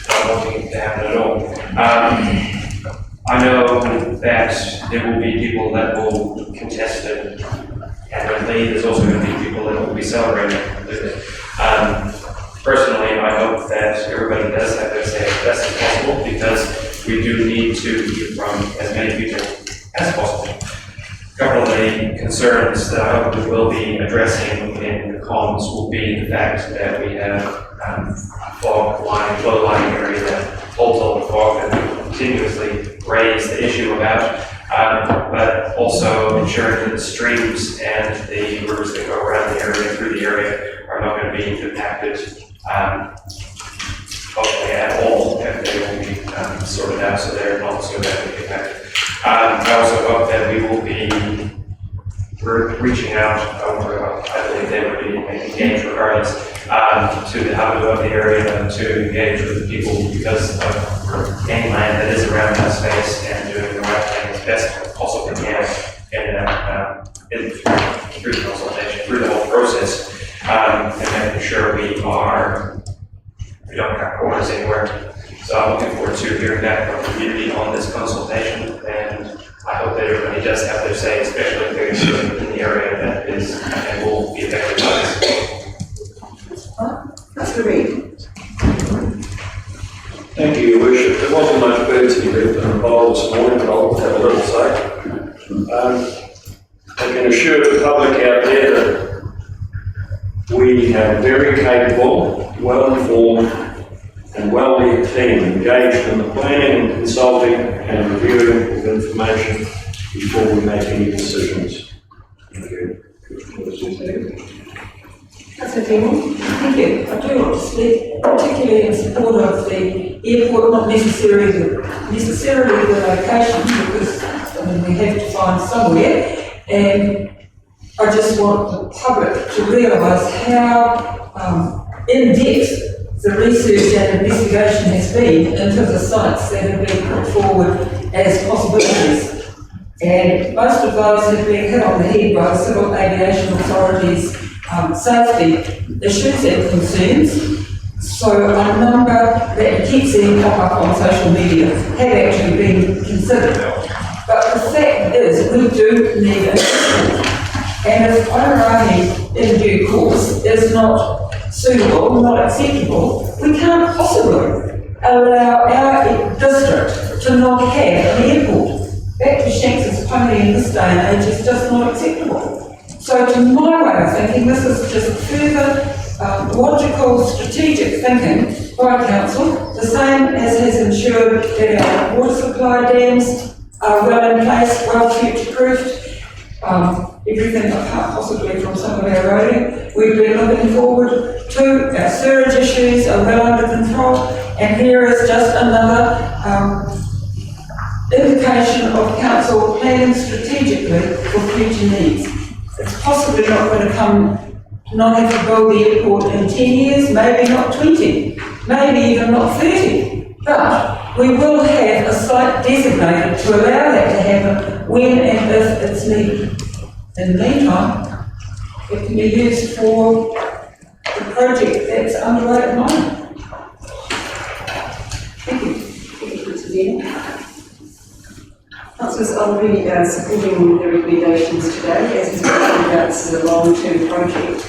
not wanting to happen at all. I know that there will be people that will contest it adamantly. There's also going to be people that will be celebrating it. Personally, I hope that everybody does have their say as best as possible, because we do need to hear from as many people as possible. A couple of the concerns that I hope we will be addressing in the comms will be the fact that we have fog line, flow line area that holds all the fog that we continuously raise the issue about, but also ensuring that the streams and the rivers that go around the area, through the area, are not going to be impacted hopefully at all, if they will be sorted out so they're not so badly impacted. I also hope that we will be reaching out, I believe they would be engaged regardless, to the habitat of the area to engage with the people, because of any land that is around that space, and doing the right thing as best as possibly can through the consultation, through the whole process, and making sure we don't cut corners anywhere. So I'm looking forward to hearing back from the community on this consultation, and I hope that everybody does have their say, especially if there's in the area that is and will be affected by this. Councillor Reid. Thank you, Your Worship. There wasn't much bird's left in the bowl this morning, but I'll have a little say. I can assure the public out there that we have a very capable, well-informed and well-led team engaged in the planning and consulting and reviewing of information before we make any decisions. Thank you. Councillor Dean? Thank you. I do want to speak particularly in support of the airport, not necessarily the location, because we have to find somewhere. And I just want the public to realise how in-depth the research and investigation has been into the sites that have been put forward as possibilities. And most of those have been hit on the head by the Civil Aviation Authority's safety issues and concerns. So a number that keep seeing pop up on social media have actually been considered. But the fact is, we do need a system. And if Whangarei in due course is not suitable, not acceptable, we can't possibly allow our district to not have an airport. Back to Shanks's pony in this day and age is just not acceptable. So to my way of thinking, this is just further logical, strategic thinking by council, the same as has ensured that our water supply dams are well in place, well future-proofed, everything apart possibly from some of our roading. We've been looking forward to our sewerage issues are well under control, and here is just another indication of council planning strategically for future needs. It's possibly not going to not have to build the airport in 10 years, maybe not 20, maybe even not 30, but we will have a site designated to allow that to happen when and if it's needed. In the meantime, it can be used for the project that's underway at the moment. Thank you. Thank you, Councillor Dean. Councillors, I'll be supporting the recommendations today. As is mentioned, that's a long-term project.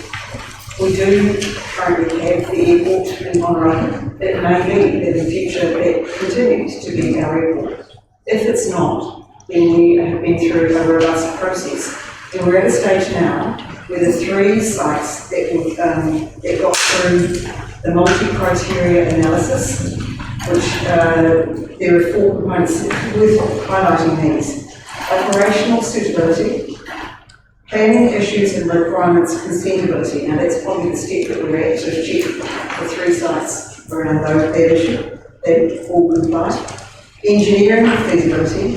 We do currently have the airport in Whangarei. It may be that in the future it continues to be our airport. If it's not, then we have been through a robust process. And we're at a stage now where the 3 sites that got through the multi-criteria analysis, which there are 4 components worth highlighting these. Operational suitability, planning issues and requirements consentability. Now that's probably the step that we're at to check the 3 sites around that issue. They all comply. Engineering feasibility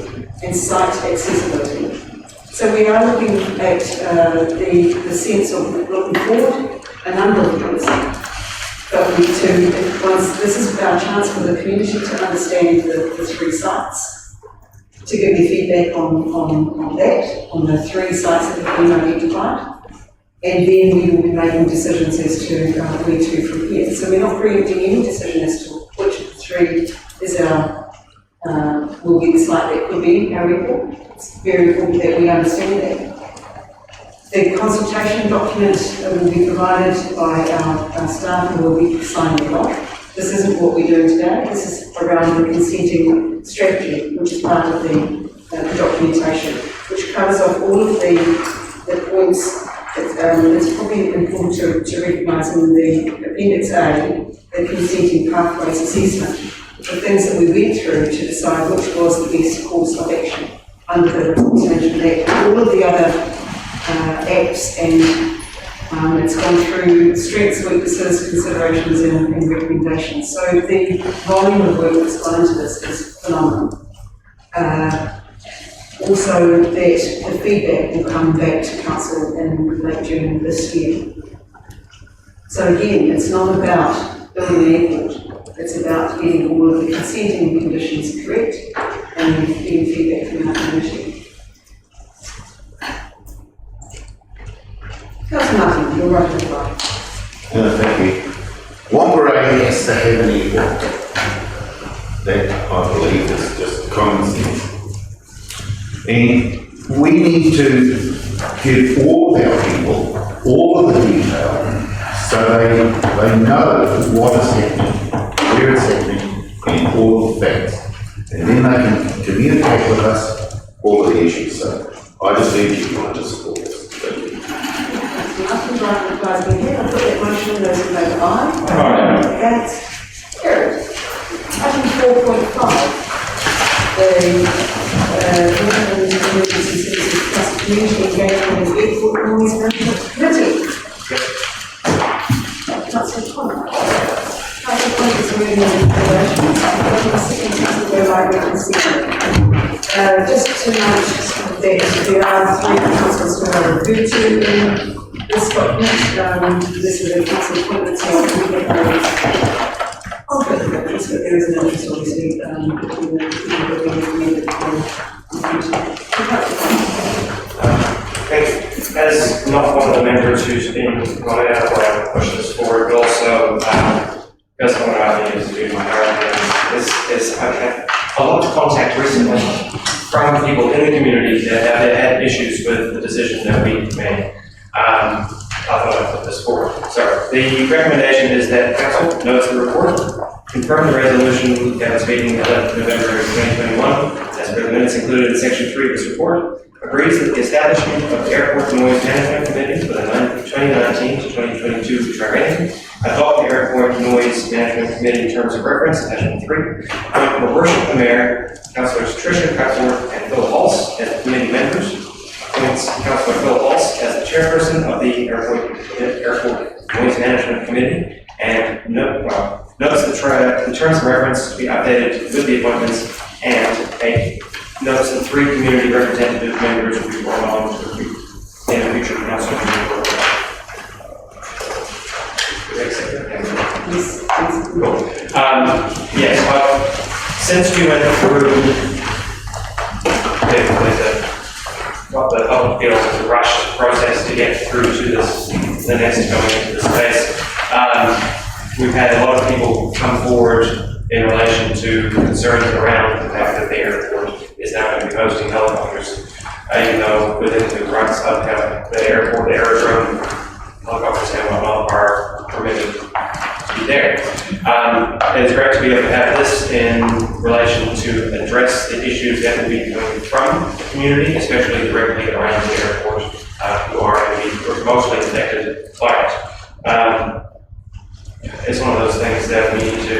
and site accessibility. So we are looking at the sense of looking forward a number of things. But we need to, this is our chance for the community to understand the 3 sites, to give their feedback on that, on the 3 sites that have been identified, and then we will be making decisions as to where to from here. So we're not preempting any decision as to which of the 3 is will be the site that could be our airport. It's very important that we understand that. The consultation document will be provided by our staff who will be signing it off. This isn't what we're doing today. This is around the consenting strategy, which is part of the documentation, which covers off all of the points. It's probably important to recognise in the Appendix A, the consenting pathways assessment, the things that we went through to decide which was the best course of action under the Representation Act. All of the other acts, and it's gone through strengths, weaknesses, considerations and recommendations. So the volume of work that's gone into this is phenomenal. Also that the feedback will come back to Council in late June this year. So again, it's not about building an airport, it's about getting all of the consenting conditions correct and getting feedback from our community. Councillor Martin, you're right on the line. Thank you. Whangarei has to have an airport. That, I believe, is just common sense. And we need to give all of our people all of the detail so they know what is happening, where it's happening, and all of the facts. And then they can communicate with us all of the issues. So I just urge you to support this. Thank you. Martin, right replies been here. I'll put that motion. Those in favour, aye. Against? Carried. Item 4.5. The Emergency Services Trust Community Engagement and Airport Noise Management Committee. Councillor Connor. Councillor Connor is moving in relations. Second councillor go by reconciliation. Just to note that there are 3 councillors who are referred to in this document. This is a council appointment, so we get those. I'll go through this, but there is an interest obviously between the Thanks. As not one of the members who's been brought out, I want to push this forward, but also, because one of our needs to do my I've had a lot of contact recently from people in the community that have had issues with the decision that we made. I thought I'd put this forward. So the recommendation is that council notes the report, confirm the resolution at its meeting 11th November 2021, as per the minutes included in section 3 of this report, agrees that the establishment of the Airport Noise Management Committee for the 2019 to 2022 triennium, adopt the Airport Noise Management Committee in terms of reference, attachment 3, appoint your worship the mayor, councillors Tricia Craftworth and Phil Hulse as the committee members, appoints Councillor Phil Hulse as the chairperson of the Airport Noise Management Committee, and notes the terms of reference to be updated with the appointments, and notes the 3 community representative members will be brought on to in a future council meeting. Cool. Yes, since we went through what the public feels is a rushed process to get through to the next going into this space, we've had a lot of people come forward in relation to concerns around the fact that the airport is now going to be hosting helicopters, even though within the rights of the airport, the aerodrome, helicopters and whatnot are permitted to be there. It's great to be able to have this in relation to address the issues that will be coming from the community, especially directly around the airport, who are going to be mostly affected by it. It's one of those things that we need to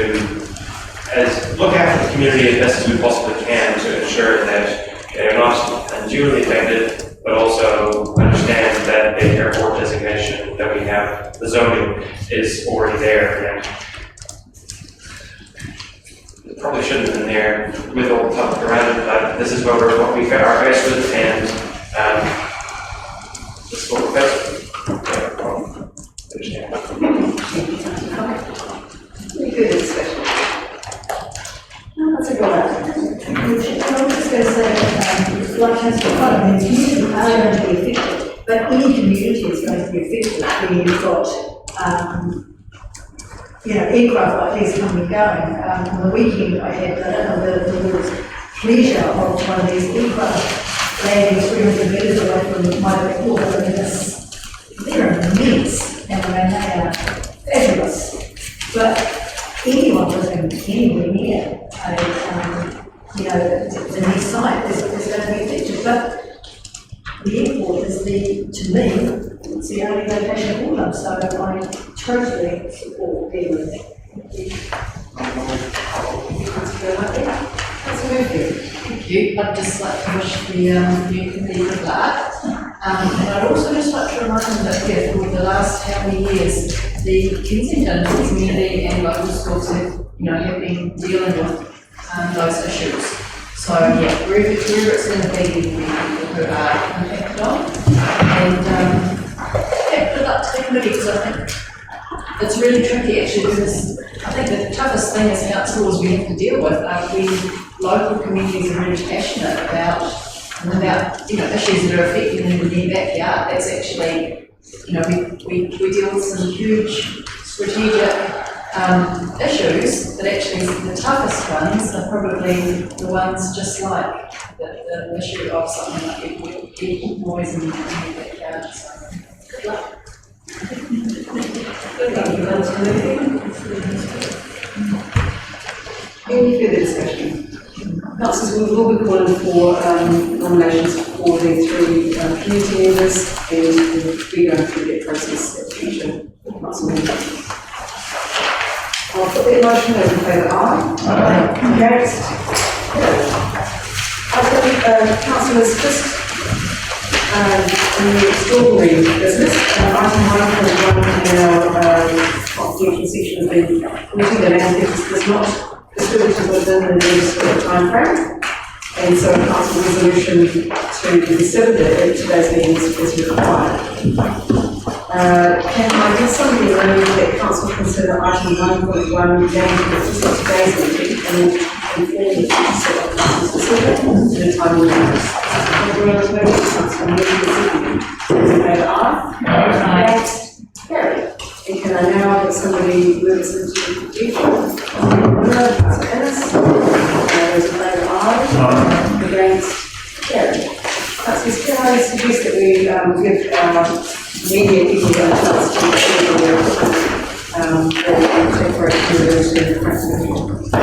look after the community as best as we possibly can to ensure that they're not unduly affected, but also understand that the airport designation that we have, the zoning, is already there. And it probably shouldn't have been there with all the public around it, but this is what we are faced with, and this is what we're faced with. Very good discussion. That's a good one. I'm just going to say that, like Councillor Connor, communities are going to be affected, but any community is going to be affected when you've got, aircraft like these coming and going. On the weekend, I had the pleasure of one of these aircraft landing 300 metres away from my door. They're immense, and they are fabulous. But anyone living anywhere near the near site is going to be affected. But the airport is to me, it's the only location for them, so I totally support them with that. Thank you. I'd just like to wish the new committee good luck. And I'd also just like to remind them that for the last how many years, the Kensington community and local schools have been dealing with those issues. So wherever it's going to be, the people who are impacted on. And good luck to the committee, because I think it's really tricky actually, because I think the toughest thing as councillors we have to deal with are when local communities are really passionate about issues that are affecting them in their backyard. That's actually, we deal with some huge strategic issues, but actually the toughest ones are probably the ones just like the issue of something like air noise in their backyard. So, good luck. Good luck, any further discussion? Councillors, we will be calling for nominations for the 3 community members, and we'll be going through that process at the future council meeting. I'll put that motion as in favour, aye. Against? I think councillors, just in the extraordinary business, item 1.1 in our confidential section of the committee, the land use is not distributed within the administrative timeframe. And so a council resolution to consider that at today's meeting is required. Can I get somebody move that council consider item 1.1 named for today's meeting and inform the council of council's decision in a timely manner? Everyone is moving to council and moving the second. Those in favour, aye. Against? Carried. And can I now get somebody move us into the future? Councillor Ennis. Those in favour, aye. Against? Carried. Councillors, can I suggest that we give our media people a chance to take break from the front of the meeting?